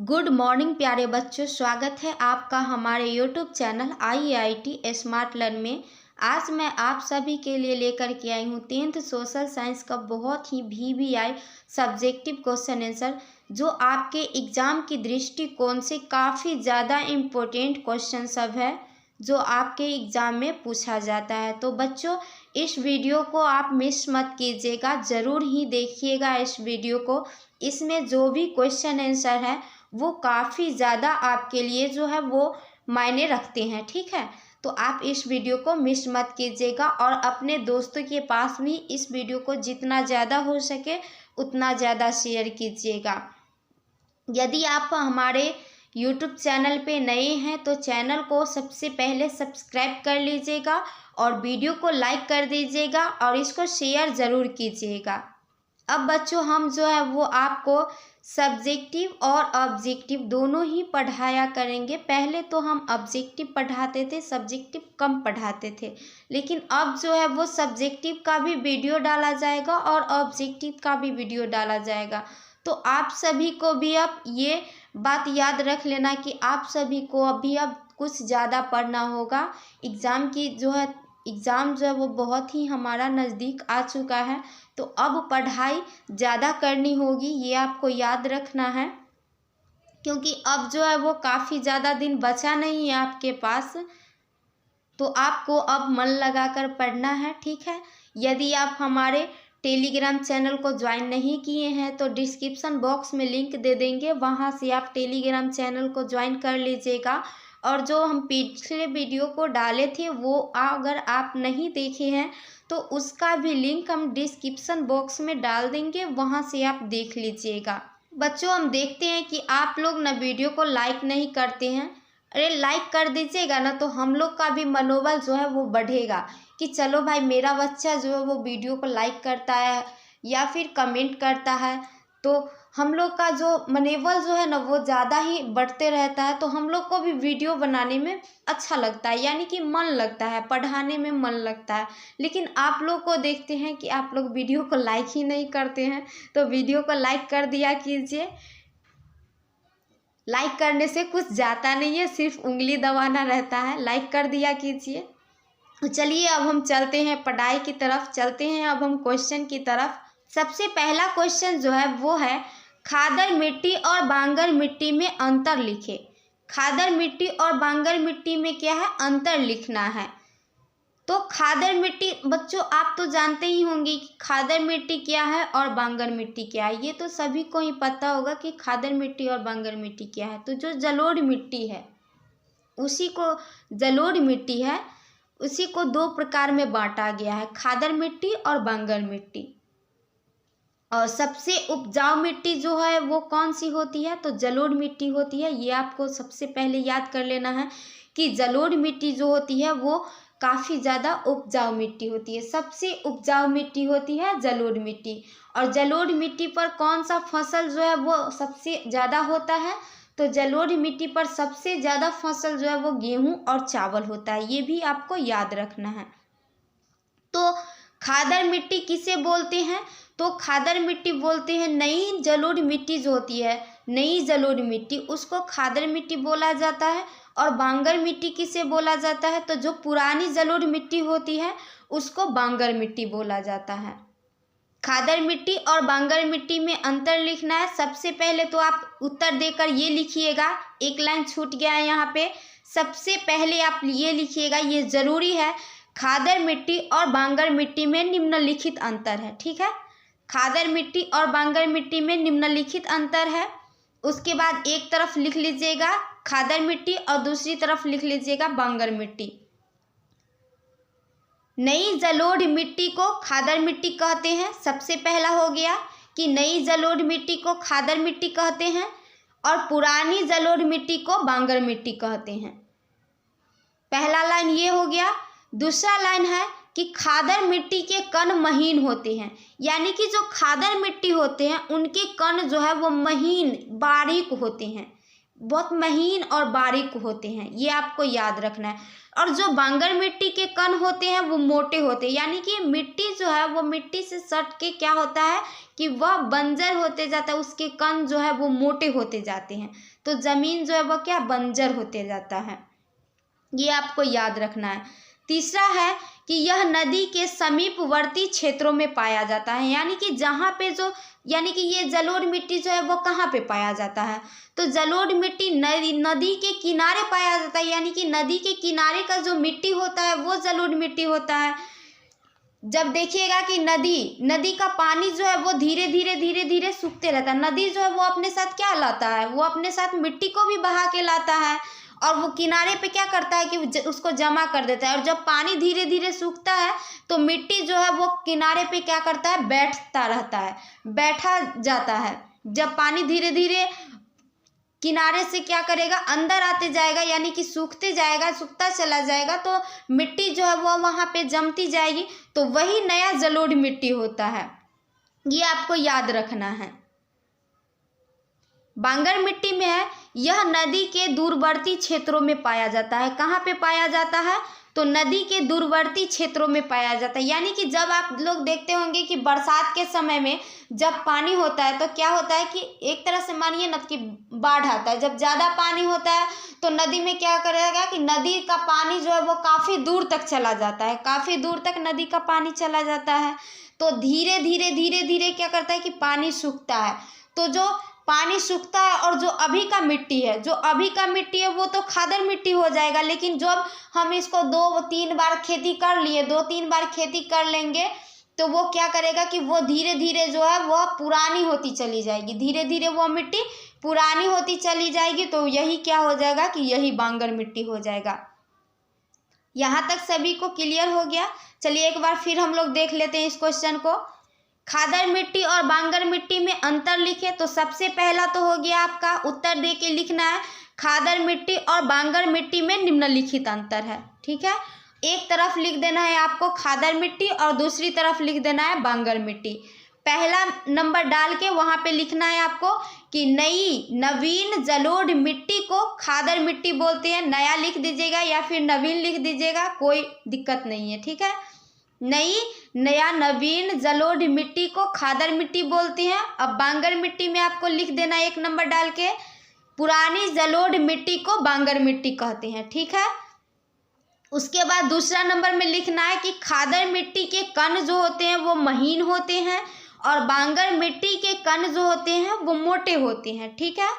Good morning प्यारे बच्चों, स्वागत है आपका हमारे YouTube channel IIT smart learn में। आज मैं आप सभी के लिए लेकर के आई हूँ 10th सोशल साइंस का बहुत ही VBI सब्जेक्टिव क्वेश्चन आंसर, जो आपके एग्ज़ाम की दृष्टिकोण से काफ़ी ज़्यादा इम्पोर्टेंट क्वेश्चन सब है जो आपके एग्ज़ाम में पूछा जाता है। तो बच्चों, इस वीडियो को आप मिस मत कीजिएगा, ज़रूर ही देखिएगा इस वीडियो को। इसमें जो भी क्वेश्चन आंसर है वो काफ़ी ज़्यादा आपके लिए जो है वो मायने रखते हैं, ठीक है। तो आप इस वीडियो को मिस मत कीजिएगा और अपने दोस्तों के पास भी इस वीडियो को जितना ज़्यादा हो सके उतना ज़्यादा शेयर कीजिएगा। यदि आप हमारे YouTube चैनल पे नए हैं तो चैनल को सबसे पहले सब्सक्राइब कर लीजिएगा और वीडियो को लाइक कर दीजिएगा और इसको शेयर ज़रूर कीजिएगा। अब बच्चों, हम जो है वो आपको सब्जेक्टिव और ऑब्जेक्टिव दोनों ही पढ़ाया करेंगे। पहले तो हम ऑब्जेक्टिव पढ़ाते थे, सब्जेक्टिव कम पढ़ाते थे, लेकिन अब जो है वो सब्जेक्टिव का भी वीडियो डाला जाएगा और ऑब्जेक्टिव का भी वीडियो डाला जाएगा। तो आप सभी को भी अब ये बात याद रख लेना कि आप सभी को अभी अब कुछ ज़्यादा पढ़ना होगा। एग्ज़ाम जो है वो बहुत ही हमारा नज़दीक आ चुका है, तो अब पढ़ाई ज़्यादा करनी होगी, ये आपको याद रखना है, क्योंकि अब जो है वो काफ़ी ज़्यादा दिन बचा नहीं है आपके पास। तो आपको अब मन लगाकर पढ़ना है, ठीक है। यदि आप हमारे टेलीग्राम चैनल को ज्वाइन नहीं किए हैं तो डिस्क्रिप्शन बॉक्स में लिंक दे देंगे, वहाँ से आप टेलीग्राम चैनल को ज्वाइन कर लीजिएगा। और जो हम पिछले वीडियो को डाले थे वो अगर आप नहीं देखे हैं तो उसका भी लिंक हम डिस्क्रिप्शन बॉक्स में डाल देंगे, वहाँ से आप देख लीजिएगा। बच्चों, हम देखते हैं कि आप लोग ना वीडियो को लाइक नहीं करते हैं। अरे लाइक कर दीजिएगा ना, तो हम लोग का भी मनोबल जो है वो बढ़ेगा कि चलो भाई, मेरा बच्चा जो है वो वीडियो को लाइक करता है या फिर कमेंट करता है, तो हम लोग का जो मनोबल जो है ना वो ज़्यादा ही बढ़ते रहता है। तो हम लोग को भी वीडियो बनाने में अच्छा लगता है, यानी कि मन लगता है, पढ़ाने में मन लगता है। लेकिन आप लोग को देखते हैं कि आप लोग वीडियो को लाइक ही नहीं करते हैं, तो वीडियो को लाइक कर दिया कीजिए। लाइक करने से कुछ जाता नहीं है, सिर्फ उंगली दबाना रहता है, लाइक कर दिया कीजिए। तो चलिए अब हम चलते हैं पढ़ाई की तरफ, चलते हैं अब हम क्वेश्चन की तरफ। सबसे पहला क्वेश्चन जो है वो है, खादर मिट्टी और बांगर मिट्टी में अंतर लिखे। खादर मिट्टी और बांगर मिट्टी में क्या है, अंतर लिखना है। तो खादर मिट्टी, बच्चों आप तो जानते ही होंगे कि खादर मिट्टी क्या है और बांगर मिट्टी क्या है। ये तो सभी को ही पता होगा कि खादर मिट्टी और बांगर मिट्टी क्या है। तो जो जलोढ़ मिट्टी है उसी को जलोढ़ मिट्टी है, उसी को दो प्रकार में बांटा गया है, खादर मिट्टी और बांगर मिट्टी। और सबसे उपजाऊ मिट्टी जो है वो कौन सी होती है, तो जलोढ़ मिट्टी होती है। ये आपको सबसे पहले याद कर लेना है कि जलोढ़ मिट्टी जो होती है वो काफ़ी ज़्यादा उपजाऊ मिट्टी होती है। सबसे उपजाऊ मिट्टी होती है जलोढ़ मिट्टी। और जलोढ़ मिट्टी पर कौन सा फसल जो है वो सबसे ज़्यादा होता है, तो जलोढ़ मिट्टी पर सबसे ज़्यादा फसल जो है वो गेहूँ और चावल होता है, ये भी आपको याद रखना है। तो खादर मिट्टी किसे बोलते हैं, तो खादर मिट्टी बोलते हैं नई जलोढ़ मिट्टी जो होती है, नई जलोढ़ मिट्टी, उसको खादर मिट्टी बोला जाता है। और बांगर मिट्टी किसे बोला जाता है, तो जो पुरानी जलोढ़ मिट्टी होती है उसको बांगर मिट्टी बोला जाता है। खादर मिट्टी और बांगर मिट्टी में अंतर लिखना है। सबसे पहले तो आप उत्तर देकर ये लिखिएगा, एक लाइन छूट गया है यहाँ पे। सबसे पहले आप ये लिखिएगा, ये ज़रूरी है, खादर मिट्टी और बांगर मिट्टी में निम्नलिखित अंतर है, ठीक है। खादर मिट्टी और बांगर मिट्टी में निम्नलिखित अंतर है। उसके बाद एक तरफ लिख लीजिएगा खादर मिट्टी और दूसरी तरफ लिख लीजिएगा बांगर मिट्टी। नई जलोढ़ मिट्टी को खादर मिट्टी कहते हैं, सबसे पहला हो गया कि नई जलोढ़ मिट्टी को खादर मिट्टी कहते हैं और पुरानी जलोढ़ मिट्टी को बांगर मिट्टी कहते हैं। पहला लाइन ये हो गया। दूसरा लाइन है कि खादर मिट्टी के कण महीन होते हैं, यानी कि जो खादर मिट्टी होते हैं उनके कण जो है वो महीन बारीक होते हैं, बहुत महीन और बारीक होते हैं, ये आपको याद रखना है। और जो बांगर मिट्टी के कण होते हैं वो मोटे होते हैं, यानी कि मिट्टी जो है वो मिट्टी से सट के क्या होता है कि वह बंजर होते जाता है, उसके कण जो है वो मोटे होते जाते हैं। तो ज़मीन जो है वह क्या बंजर होते जाता है, ये आपको याद रखना है। तीसरा है कि यह नदी के समीपवर्ती क्षेत्रों में पाया जाता है, यानी कि जहाँ पे जो यानी कि ये जलोढ़ मिट्टी जो है वो कहाँ पे पाया जाता है, तो जलोढ़ मिट्टी नदी के किनारे पाया जाता है, यानी कि नदी के किनारे का जो मिट्टी होता है वो जलोढ़ मिट्टी होता है। जब देखिएगा कि नदी का पानी जो है वो धीरे धीरे सूखते रहता है, नदी जो है वो अपने साथ क्या लाता है, वो अपने साथ मिट्टी को भी बहा के लाता है, और वो किनारे पे क्या करता है कि उसको जमा कर देता है। और जब पानी धीरे धीरे सूखता है तो मिट्टी जो है वो किनारे पे क्या करता है, बैठता रहता है, बैठा जाता है। जब पानी धीरे धीरे किनारे से क्या करेगा, अंदर आते जाएगा, यानी कि सूखते जाएगा, सूखता चला जाएगा, तो मिट्टी जो है वो वहाँ पे जमती जाएगी, तो वही नया जलोढ़ मिट्टी होता है। ये आपको याद रखना है। बांगर मिट्टी में है, यह नदी के दूरवर्ती क्षेत्रों में पाया जाता है। कहाँ पे पाया जाता है, तो नदी के दूरवर्ती क्षेत्रों में पाया जाता है। यानी कि जब आप लोग देखते होंगे कि बरसात के समय में जब पानी होता है तो क्या होता है कि एक तरह से मानिए न कि बाढ़ आता है। जब ज़्यादा पानी होता है तो नदी में क्या करेगा कि नदी का पानी जो है वो काफ़ी दूर तक चला जाता है, काफ़ी दूर तक नदी का पानी चला जाता है। तो धीरे धीरे क्या करता है कि पानी सूखता है। तो जो पानी सूखता है और जो अभी का मिट्टी है वो तो खादर मिट्टी हो जाएगा, लेकिन जब हम इसको 2-3 बार खेती कर लिए, 2-3 बार खेती कर लेंगे, तो वो क्या करेगा कि वो धीरे धीरे जो है वह पुरानी होती चली जाएगी, धीरे धीरे वो मिट्टी पुरानी होती चली जाएगी। तो यही क्या हो जाएगा कि यही बांगर मिट्टी हो जाएगा। यहाँ तक सभी को क्लियर हो गया। चलिए एक बार फिर हम लोग देख लेते हैं इस क्वेश्चन को। खादर मिट्टी और बांगर मिट्टी में अंतर लिखे, तो सबसे पहला तो हो गया आपका उत्तर दे के लिखना है, खादर मिट्टी और बांगर मिट्टी में निम्नलिखित अंतर है। ठीक है, एक तरफ लिख देना है आपको खादर मिट्टी और दूसरी तरफ लिख देना है बांगर मिट्टी। पहला नंबर डाल के वहाँ पे लिखना है आपको कि नवीन जलोढ़ मिट्टी को खादर मिट्टी बोलते हैं। नया लिख दीजिएगा या फिर नवीन लिख दीजिएगा, कोई दिक्कत नहीं है। ठीक है, नवीन जलोढ़ मिट्टी को खादर मिट्टी बोलते हैं। अब बांगर मिट्टी में आपको लिख देना एक नंबर डाल के, पुरानी जलोढ़ मिट्टी को बांगर मिट्टी कहते हैं। ठीक है, उसके बाद दूसरा नंबर में लिखना है कि खादर मिट्टी के कण जो होते हैं वो महीन होते हैं और बांगर मिट्टी के कण जो होते हैं वो मोटे होते हैं। ठीक है,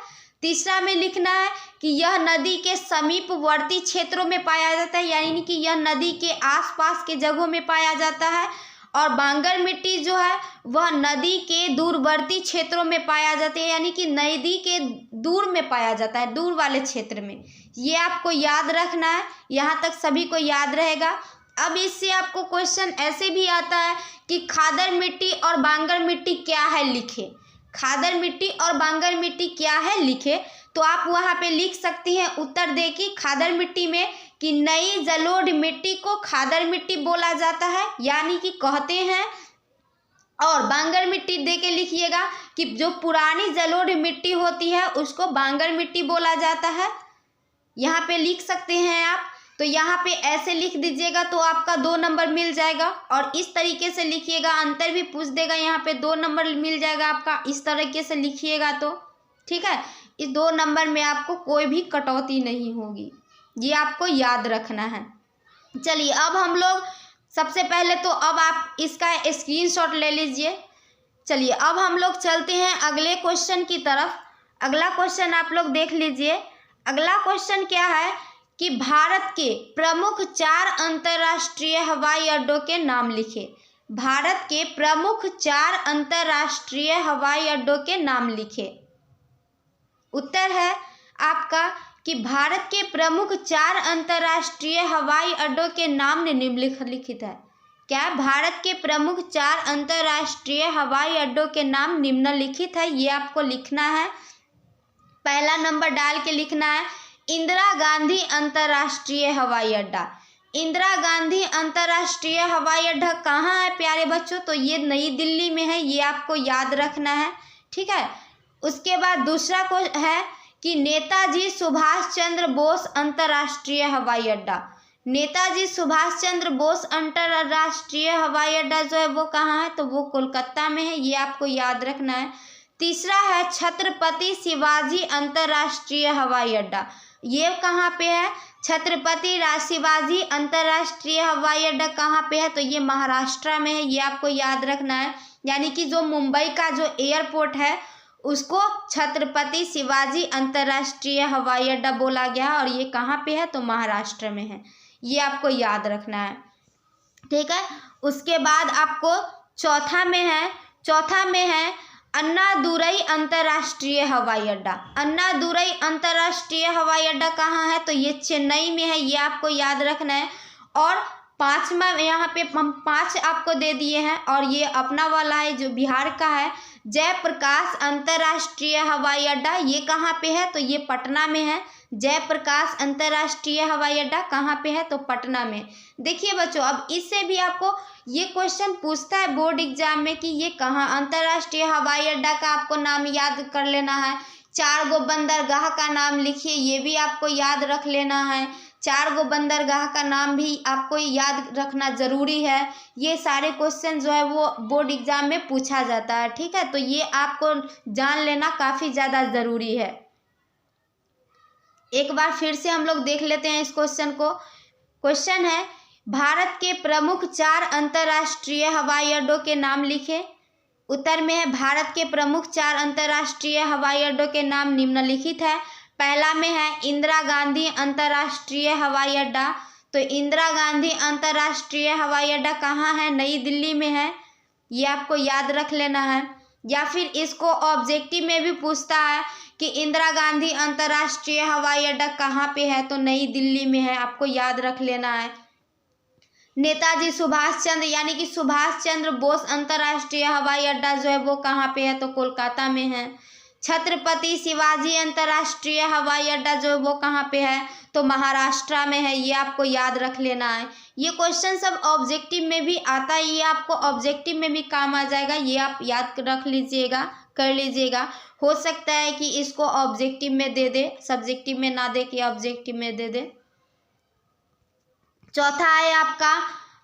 तीसरा में लिखना है कि यह नदी के समीपवर्ती क्षेत्रों में पाया जाता है, यानी कि यह नदी के आसपास के जगहों में पाया जाता है। और बांगर मिट्टी जो है वह नदी के दूरवर्ती क्षेत्रों में पाया जाता है, यानी कि नदी के दूर में पाया जाता है, दूर वाले क्षेत्र में। ये आपको याद रखना है, यहाँ तक सभी को याद रहेगा। अब इससे आपको क्वेश्चन ऐसे भी आता है कि खादर मिट्टी और बांगर मिट्टी क्या है लिखे, खादर मिट्टी और बांगर मिट्टी क्या है लिखे, तो आप वहाँ पे लिख सकती हैं उत्तर दे कि खादर मिट्टी में कि नई जलोढ़ मिट्टी को खादर मिट्टी बोला जाता है, यानी कि कहते हैं। और बांगर मिट्टी दे के लिखिएगा कि जो पुरानी जलोढ़ मिट्टी होती है उसको बांगर मिट्टी बोला जाता है। यहाँ पे लिख सकते हैं आप, तो यहाँ पे ऐसे लिख दीजिएगा तो आपका 2 नंबर मिल जाएगा। और इस तरीके से लिखिएगा, अंतर भी पूछ देगा, यहाँ पे 2 नंबर मिल जाएगा आपका। इस तरीके से लिखिएगा तो ठीक है, इस 2 नंबर में आपको कोई भी कटौती नहीं होगी, ये आपको याद रखना है। चलिए अब हम लोग सबसे पहले तो अब आप इसका स्क्रीनशॉट ले लीजिए। चलिए अब हम लोग चलते हैं अगले क्वेश्चन की तरफ। अगला क्वेश्चन आप लोग देख लीजिए। अगला क्वेश्चन क्या है कि भारत के प्रमुख 4 अंतर्राष्ट्रीय हवाई अड्डों के नाम लिखे। भारत के प्रमुख 4 अंतर्राष्ट्रीय हवाई अड्डों के नाम लिखे। उत्तर है आपका कि भारत के प्रमुख 4 अंतर्राष्ट्रीय हवाई अड्डों के नाम निम्नलिखित है। क्या भारत के प्रमुख 4 अंतर्राष्ट्रीय हवाई अड्डों के नाम निम्नलिखित है, ये आपको लिखना है। पहला नंबर डाल के लिखना है इंदिरा गांधी अंतर्राष्ट्रीय हवाई अड्डा। इंदिरा गांधी अंतर्राष्ट्रीय हवाई अड्डा कहाँ है प्यारे बच्चों, तो ये नई दिल्ली में है, ये आपको याद रखना है। ठीक है, उसके बाद दूसरा है कि नेताजी सुभाष चंद्र बोस अंतर्राष्ट्रीय हवाई अड्डा। नेताजी सुभाष चंद्र बोस अंतर्राष्ट्रीय हवाई अड्डा जो है वो कहाँ है, तो वो कोलकाता में है, ये आपको याद रखना है। तीसरा है छत्रपति शिवाजी अंतर्राष्ट्रीय हवाई अड्डा, ये कहाँ पे है, छत्रपति शिवाजी अंतर्राष्ट्रीय हवाई अड्डा कहाँ पे है, तो ये महाराष्ट्र में है, ये आपको याद रखना है। यानी कि जो मुंबई का जो एयरपोर्ट है उसको छत्रपति शिवाजी अंतर्राष्ट्रीय हवाई अड्डा बोला गया है, और ये कहाँ पे है, तो महाराष्ट्र में है, ये आपको याद रखना है। ठीक है, उसके बाद आपको चौथा में है अन्नादुरई अंतर्राष्ट्रीय हवाई अड्डा। अन्नादुरई अंतर्राष्ट्रीय हवाई अड्डा कहाँ है, तो ये चेन्नई में है, ये आपको याद रखना है। और पांचवा, यहाँ पे हम 5 आपको दे दिए हैं, और ये अपना वाला है जो बिहार का है, जयप्रकाश अंतर्राष्ट्रीय हवाई अड्डा, ये कहाँ पे है, तो ये पटना में है। जयप्रकाश अंतर्राष्ट्रीय हवाई अड्डा कहाँ पे है, तो पटना में। देखिए बच्चों, अब इससे भी आपको ये क्वेश्चन पूछता है बोर्ड एग्जाम में कि ये कहाँ, अंतर्राष्ट्रीय हवाई अड्डा का आपको नाम याद कर लेना है। 4 गो बंदरगाह का नाम लिखिए, ये भी आपको याद रख लेना है। 4 गो बंदरगाह का नाम भी आपको याद रखना जरूरी है। ये सारे क्वेश्चन जो है वो बोर्ड एग्जाम में पूछा जाता है। ठीक है, तो ये आपको जान लेना काफ़ी ज़्यादा ज़रूरी है। एक बार फिर से हम लोग देख लेते हैं इस क्वेश्चन को। क्वेश्चन है, भारत के प्रमुख 4 अंतर्राष्ट्रीय हवाई अड्डों के नाम लिखें। उत्तर में है भारत के प्रमुख 4 अंतर्राष्ट्रीय हवाई अड्डों के नाम निम्नलिखित है। पहला में है इंदिरा गांधी अंतर्राष्ट्रीय हवाई अड्डा, तो इंदिरा गांधी अंतर्राष्ट्रीय हवाई अड्डा कहाँ है, नई दिल्ली में है, ये आपको याद रख लेना है। या फिर इसको ऑब्जेक्टिव में भी पूछता है कि इंदिरा गांधी अंतर्राष्ट्रीय हवाई अड्डा कहाँ पे है, तो नई दिल्ली में है, आपको याद रख लेना है। नेताजी सुभाष चंद्र यानी कि सुभाष चंद्र बोस अंतर्राष्ट्रीय हवाई अड्डा जो है वो कहाँ पे है, तो कोलकाता में है। छत्रपति शिवाजी अंतर्राष्ट्रीय हवाई अड्डा जो है वो कहाँ पे है, तो महाराष्ट्र में है, ये आपको याद रख लेना है। ये क्वेश्चन सब ऑब्जेक्टिव में भी आता है, ये आपको ऑब्जेक्टिव में भी काम आ जाएगा, ये आप याद रख लीजिएगा, कर लीजिएगा। हो सकता है कि इसको ऑब्जेक्टिव में दे दे, सब्जेक्टिव में ना दे, कि ऑब्जेक्टिव में दे दे। चौथा है आपका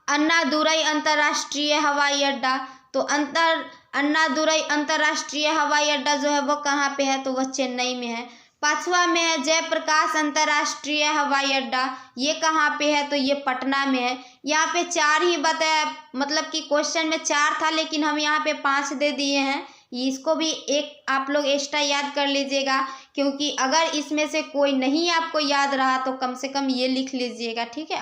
अन्नादुरई अंतर्राष्ट्रीय हवाई अड्डा, तो अन्नादुरई अंतर्राष्ट्रीय हवाई अड्डा जो है वो कहाँ पे है, तो वह चेन्नई में है। 5वां में है जयप्रकाश अंतर्राष्ट्रीय हवाई अड्डा, ये कहाँ पे है, तो ये पटना में है। यहाँ पे 4 ही बताया, मतलब कि क्वेश्चन में 4 था, लेकिन हम यहाँ पे 5 दे दिए हैं। इसको भी एक आप लोग एक्स्ट्रा याद कर लीजिएगा, क्योंकि अगर इसमें से कोई नहीं आपको याद रहा तो कम से कम ये लिख लीजिएगा। ठीक है,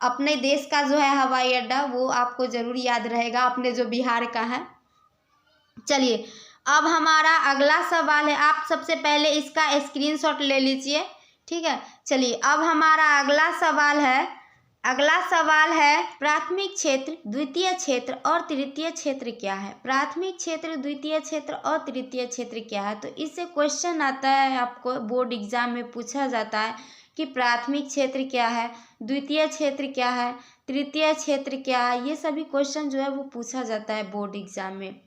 अपने देश का जो है हवाई अड्डा वो आपको जरूर याद रहेगा, अपने जो बिहार का है। चलिए, अब हमारा अगला सवाल है, आप सबसे पहले इसका स्क्रीनशॉट ले लीजिए। ठीक है, चलिए अब हमारा अगला सवाल है प्राथमिक क्षेत्र, द्वितीय क्षेत्र और तृतीय क्षेत्र क्या है। प्राथमिक क्षेत्र, द्वितीय क्षेत्र और तृतीय क्षेत्र क्या है, तो इससे क्वेश्चन आता है, आपको बोर्ड एग्जाम में पूछा जाता है कि प्राथमिक क्षेत्र क्या है, द्वितीय क्षेत्र क्या है, तृतीय क्षेत्र क्या है। ये सभी क्वेश्चन जो है वो पूछा जाता है बोर्ड एग्जाम में।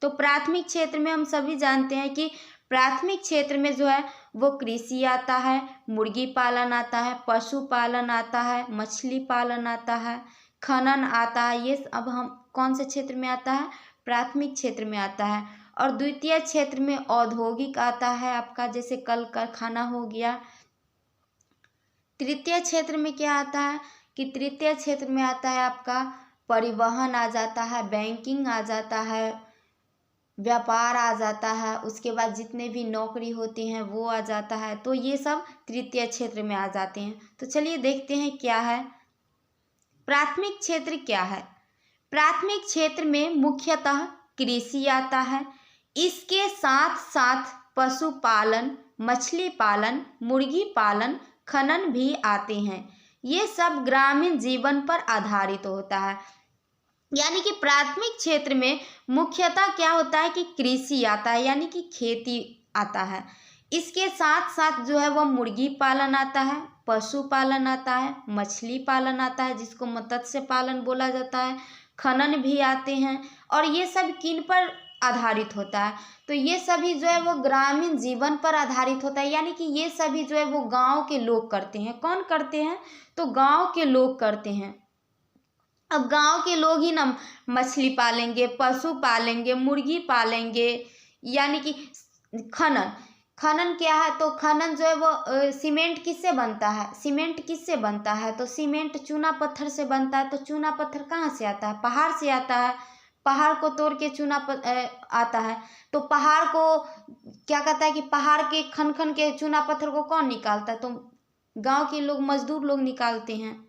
तो प्राथमिक क्षेत्र में हम सभी जानते हैं कि प्राथमिक क्षेत्र में जो है वो कृषि आता है, मुर्गी पालन आता है, पशुपालन आता है, मछली पालन आता है, खनन आता है। ये अब हम कौन से क्षेत्र में आता है, प्राथमिक क्षेत्र में आता है। और द्वितीय क्षेत्र में औद्योगिक आता है आपका, जैसे कल कारखाना हो गया। तृतीय क्षेत्र में क्या आता है कि तृतीय क्षेत्र में आता है आपका परिवहन आ जाता है, बैंकिंग आ जाता है, व्यापार आ जाता है, उसके बाद जितने भी नौकरी होती हैं वो आ जाता है। तो ये सब तृतीय क्षेत्र में आ जाते हैं। तो चलिए देखते हैं क्या है प्राथमिक क्षेत्र क्या है। प्राथमिक क्षेत्र में मुख्यतः कृषि आता है, इसके साथ साथ पशुपालन, मछली पालन, मुर्गी पालन, खनन भी आते हैं। ये सब ग्रामीण जीवन पर आधारित होता है। यानी कि प्राथमिक क्षेत्र में मुख्यतः क्या होता है कि कृषि आता है, यानी कि खेती आता है। इसके साथ साथ जो है वो मुर्गी पालन आता है, पशुपालन आता है, मछली पालन आता है जिसको मत्स्य पालन बोला जाता है, खनन भी आते हैं। और ये सब किन पर आधारित होता है। तो ये सभी जो है वो ग्रामीण जीवन पर आधारित होता है, यानी कि ये सभी जो है वो गांव के लोग करते हैं। कौन करते हैं? तो गांव के लोग करते हैं। अब गांव के लोग ही ना मछली पालेंगे, पशु पालेंगे, मुर्गी पालेंगे, यानी कि खनन खनन क्या है? तो खनन जो है वो सीमेंट किससे बनता है? सीमेंट किससे बनता है? तो सीमेंट चूना पत्थर से बनता है। तो चूना पत्थर कहाँ से आता है? पहाड़ से आता है। पहाड़ को तोड़ के आता है। तो पहाड़ को क्या कहता है कि पहाड़ के खन खन के चूना पत्थर को कौन निकालता है? तो गांव के लोग, मजदूर लोग निकालते हैं।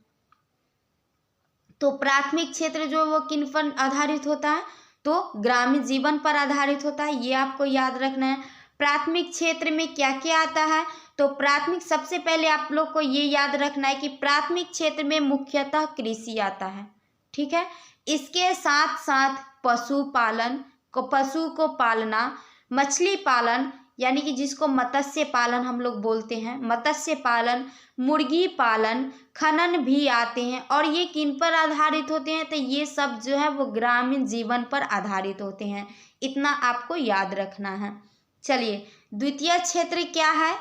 तो प्राथमिक क्षेत्र जो है वो किन पर आधारित होता है? तो ग्रामीण जीवन पर आधारित होता है। ये आपको याद रखना है। प्राथमिक क्षेत्र में क्या क्या आता है? तो प्राथमिक, सबसे पहले आप लोग को ये याद रखना है कि प्राथमिक क्षेत्र में मुख्यतः कृषि आता है। ठीक है। इसके साथ साथ पशुपालन पशु को पालना, मछली पालन यानी कि जिसको मत्स्य पालन हम लोग बोलते हैं, मत्स्य पालन, मुर्गी पालन, खनन भी आते हैं। और ये किन पर आधारित होते हैं? तो ये सब जो है वो ग्रामीण जीवन पर आधारित होते हैं। इतना आपको याद रखना है। चलिए, द्वितीय क्षेत्र क्या है?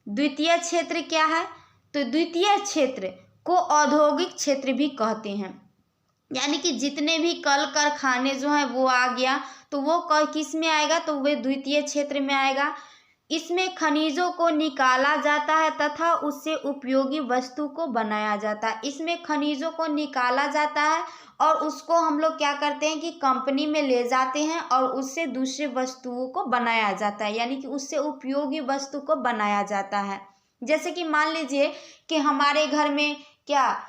द्वितीय क्षेत्र क्या है? तो द्वितीय क्षेत्र को औद्योगिक क्षेत्र भी कहते हैं, यानी कि जितने भी कल कारखाने जो हैं वो आ गया, तो वो किस में आएगा? तो वे द्वितीय क्षेत्र में आएगा। इसमें खनिजों को निकाला जाता है तथा उससे उपयोगी वस्तु को बनाया जाता है। इसमें खनिजों को निकाला जाता है और उसको हम लोग क्या करते हैं कि कंपनी में ले जाते हैं और उससे दूसरे वस्तुओं को बनाया जाता है, यानी कि उससे उपयोगी वस्तु को बनाया जाता है। जैसे कि मान लीजिए कि हमारे घर में क्या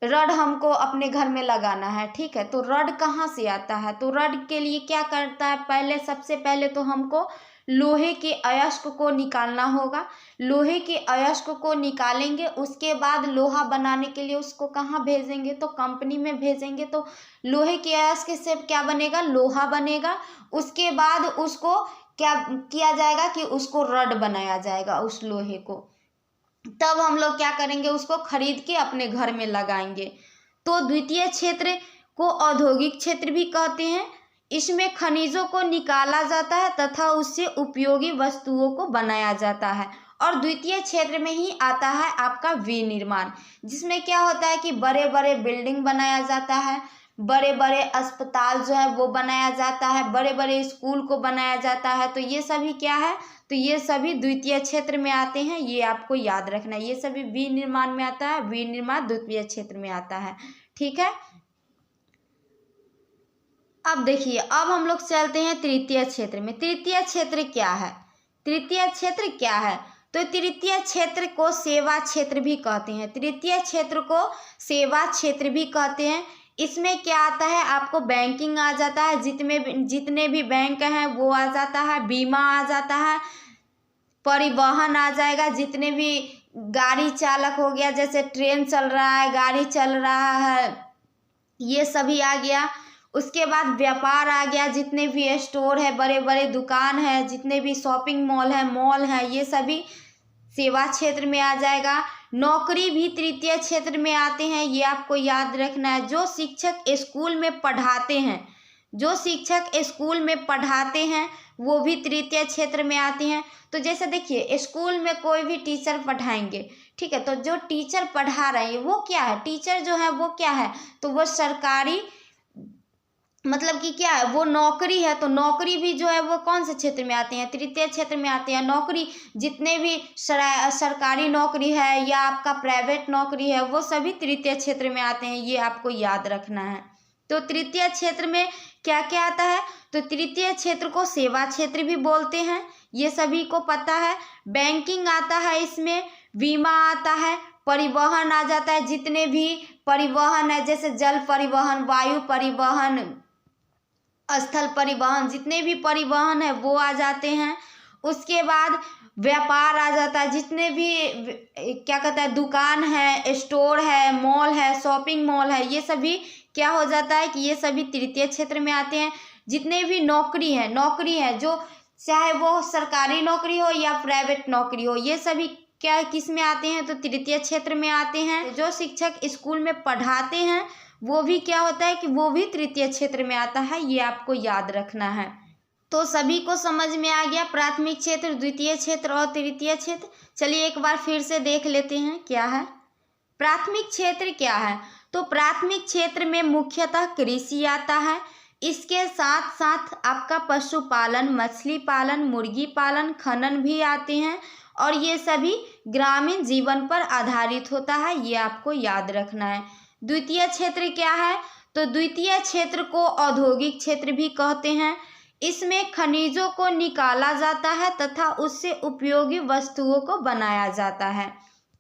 रड हमको अपने घर में लगाना है। ठीक है। तो रड कहाँ से आता है? तो रड के लिए क्या करता है? सबसे पहले तो हमको लोहे के अयस्क को निकालना होगा। लोहे के अयस्क को निकालेंगे, उसके बाद लोहा बनाने के लिए उसको कहाँ भेजेंगे? तो कंपनी में भेजेंगे। तो लोहे के अयस्क से क्या बनेगा? लोहा बनेगा। उसके बाद उसको क्या किया जाएगा कि उसको रड बनाया जाएगा उस लोहे को। तब हम लोग क्या करेंगे? उसको खरीद के अपने घर में लगाएंगे। तो द्वितीय क्षेत्र को औद्योगिक क्षेत्र भी कहते हैं। इसमें खनिजों को निकाला जाता है तथा उससे उपयोगी वस्तुओं को बनाया जाता है। और द्वितीय क्षेत्र में ही आता है आपका विनिर्माण, जिसमें क्या होता है कि बड़े बड़े बिल्डिंग बनाया जाता है, बड़े बड़े अस्पताल जो है वो बनाया जाता है, बड़े बड़े स्कूल को बनाया जाता है। तो ये सभी क्या है? तो ये सभी द्वितीय क्षेत्र में आते हैं। ये आपको याद रखना है। ये सभी विनिर्माण में आता है। विनिर्माण द्वितीय क्षेत्र में आता है। ठीक है। अब देखिए, अब हम लोग चलते हैं तृतीय क्षेत्र में। तृतीय क्षेत्र क्या है? तृतीय क्षेत्र क्या है? तो तृतीय क्षेत्र को सेवा क्षेत्र भी कहते हैं। तृतीय क्षेत्र को सेवा क्षेत्र भी कहते हैं। इसमें क्या आता है? आपको बैंकिंग आ जाता है, जितने भी बैंक हैं वो आ जाता है, बीमा आ जाता है, परिवहन आ जाएगा, जितने भी गाड़ी चालक हो गया, जैसे ट्रेन चल रहा है, गाड़ी चल रहा है, ये सभी आ गया। उसके बाद व्यापार आ गया, जितने भी स्टोर है, बड़े बड़े दुकान है, जितने भी शॉपिंग मॉल है, ये सभी सेवा क्षेत्र में आ जाएगा। नौकरी भी तृतीय क्षेत्र में आते हैं। ये आपको याद रखना है। जो शिक्षक स्कूल में पढ़ाते हैं वो भी तृतीय क्षेत्र में आते हैं। तो जैसे देखिए, स्कूल में कोई भी टीचर पढ़ाएंगे, ठीक है, तो जो टीचर पढ़ा रहे हैं वो क्या है? टीचर जो है वो क्या है? तो वो सरकारी, मतलब कि क्या है? वो नौकरी है। तो नौकरी भी जो है वो कौन से क्षेत्र में आते हैं? तृतीय क्षेत्र में आते हैं। नौकरी, जितने भी सरकारी नौकरी है या आपका प्राइवेट नौकरी है, वो सभी तृतीय क्षेत्र में आते हैं। ये आपको याद रखना है। तो तृतीय क्षेत्र में क्या क्या आता है? तो तृतीय क्षेत्र को सेवा क्षेत्र भी बोलते हैं, ये सभी को पता है। बैंकिंग आता है, इसमें बीमा आता है, परिवहन आ जाता है, जितने भी परिवहन है, जैसे जल परिवहन, वायु परिवहन, स्थल परिवहन, जितने भी परिवहन है वो आ जाते हैं। उसके बाद व्यापार आ जाता है, जितने भी क्या कहता है, दुकान है, स्टोर है, मॉल है, शॉपिंग मॉल है, ये सभी क्या हो जाता है कि ये सभी तृतीय क्षेत्र में आते हैं। जितने भी नौकरी है जो चाहे वो सरकारी नौकरी हो या प्राइवेट नौकरी हो, ये सभी क्या किस में आते हैं? तो तृतीय क्षेत्र में आते हैं। जो शिक्षक स्कूल में पढ़ाते हैं वो भी क्या होता है कि वो भी तृतीय क्षेत्र में आता है, ये आपको याद रखना है। तो सभी को समझ में आ गया प्राथमिक क्षेत्र, द्वितीय क्षेत्र और तृतीय क्षेत्र। चलिए एक बार फिर से देख लेते हैं क्या है। प्राथमिक क्षेत्र क्या है, तो प्राथमिक क्षेत्र में मुख्यतः कृषि आता है, इसके साथ साथ आपका पशुपालन, मछली पालन, मुर्गी पालन, खनन भी आते हैं और ये सभी ग्रामीण जीवन पर आधारित होता है, ये आपको याद रखना है। द्वितीय क्षेत्र क्या है, तो द्वितीय क्षेत्र को औद्योगिक क्षेत्र भी कहते हैं। इसमें खनिजों को निकाला जाता है तथा उससे उपयोगी वस्तुओं को बनाया जाता है।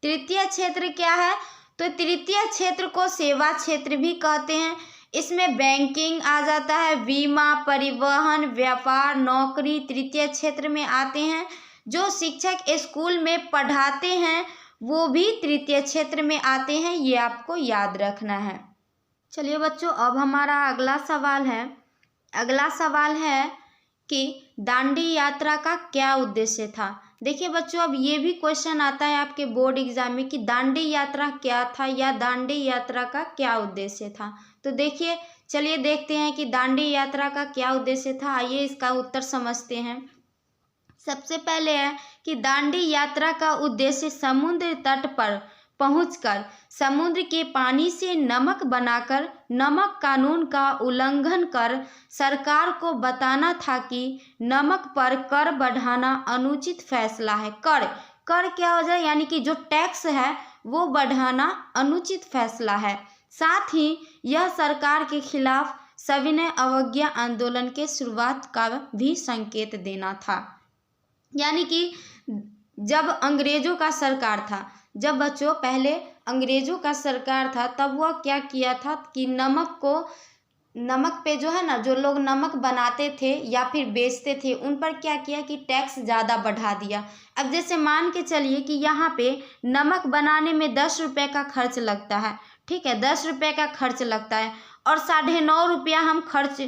तृतीय क्षेत्र क्या है, तो तृतीय क्षेत्र को सेवा क्षेत्र भी कहते हैं। इसमें बैंकिंग आ जाता है, बीमा, परिवहन, व्यापार, नौकरी तृतीय क्षेत्र में आते हैं। जो शिक्षक स्कूल में पढ़ाते हैं वो भी तृतीय क्षेत्र में आते हैं, ये आपको याद रखना है। चलिए बच्चों, अब हमारा अगला सवाल है कि दांडी यात्रा का क्या उद्देश्य था। देखिए बच्चों, अब ये भी क्वेश्चन आता है आपके बोर्ड एग्जाम में कि दांडी यात्रा क्या था या दांडी यात्रा का क्या उद्देश्य था। तो देखिए, चलिए देखते हैं कि दांडी यात्रा का क्या उद्देश्य था। आइए इसका उत्तर समझते हैं। सबसे पहले है कि दांडी यात्रा का उद्देश्य समुद्र तट पर पहुंचकर समुद्र के पानी से नमक बनाकर नमक कानून का उल्लंघन कर सरकार को बताना था कि नमक पर कर बढ़ाना अनुचित फैसला है। कर क्या हो जाए, यानी कि जो टैक्स है वो बढ़ाना अनुचित फैसला है। साथ ही यह सरकार के खिलाफ सविनय अवज्ञा आंदोलन के शुरुआत का भी संकेत देना था। यानी कि जब अंग्रेजों का सरकार था, जब बच्चों पहले अंग्रेजों का सरकार था, तब वह क्या किया था कि नमक पे जो है ना, जो लोग नमक बनाते थे या फिर बेचते थे उन पर क्या किया कि टैक्स ज़्यादा बढ़ा दिया। अब जैसे मान के चलिए कि यहाँ पे नमक बनाने में 10 रुपये का खर्च लगता है, ठीक है, 10 रुपये का खर्च लगता है और 9.5 रुपया हम खर्च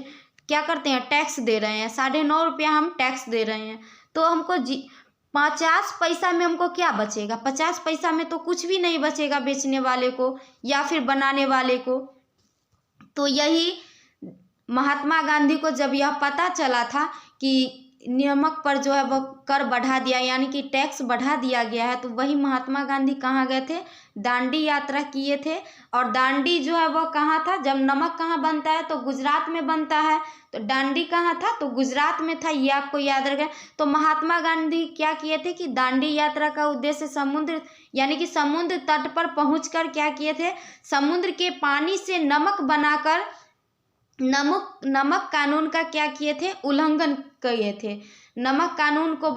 क्या करते हैं, टैक्स दे रहे हैं। 9.5 रुपया हम टैक्स दे रहे हैं, तो हमको 50 पैसा में हमको क्या बचेगा, 50 पैसा में तो कुछ भी नहीं बचेगा बेचने वाले को या फिर बनाने वाले को। तो यही महात्मा गांधी को जब यह पता चला था कि नमक पर जो है वह कर बढ़ा दिया, यानी कि टैक्स बढ़ा दिया गया है, तो वही महात्मा गांधी कहाँ गए थे, दांडी यात्रा किए थे। और दांडी जो है वह कहाँ था, जब नमक कहाँ बनता है तो गुजरात में बनता है, तो दांडी कहाँ था, तो गुजरात में था, ये आपको याद रखें। तो महात्मा गांधी क्या किए थे कि दांडी यात्रा का उद्देश्य समुद्र यानी कि समुद्र तट पर पहुंचकर क्या किए थे, समुद्र के पानी से नमक बनाकर नमक कानून का क्या किए थे, उल्लंघन किए थे। नमक कानून को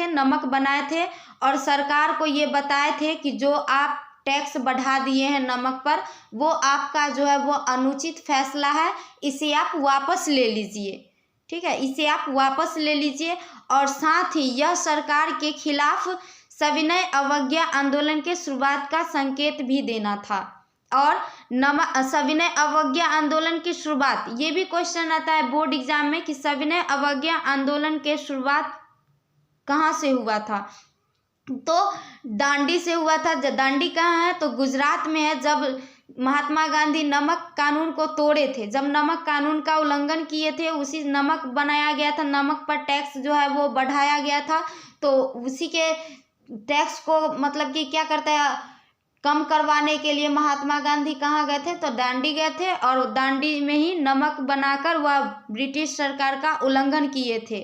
नमक बनाए थे और सरकार को ये बताए थे कि जो आप टैक्स बढ़ा दिए हैं नमक पर, वो आपका जो है वो अनुचित फैसला है, इसे आप वापस ले लीजिए, ठीक है, इसे आप वापस ले लीजिए। और साथ ही यह सरकार के खिलाफ सविनय अवज्ञा आंदोलन के शुरुआत का संकेत भी देना था। और सविनय अवज्ञा आंदोलन की शुरुआत, ये भी क्वेश्चन आता है बोर्ड एग्जाम में कि सविनय अवज्ञा आंदोलन के शुरुआत कहाँ से हुआ था, तो दांडी से हुआ था। दांडी कहाँ है, तो गुजरात में है। जब महात्मा गांधी नमक कानून को तोड़े थे, जब नमक कानून का उल्लंघन किए थे, उसी नमक बनाया गया था, नमक पर टैक्स जो है वो बढ़ाया गया था, तो उसी के टैक्स को मतलब कि क्या करता है, कम करवाने के लिए महात्मा गांधी कहाँ गए थे, तो दांडी गए थे और दांडी में ही नमक बनाकर वह ब्रिटिश सरकार का उल्लंघन किए थे,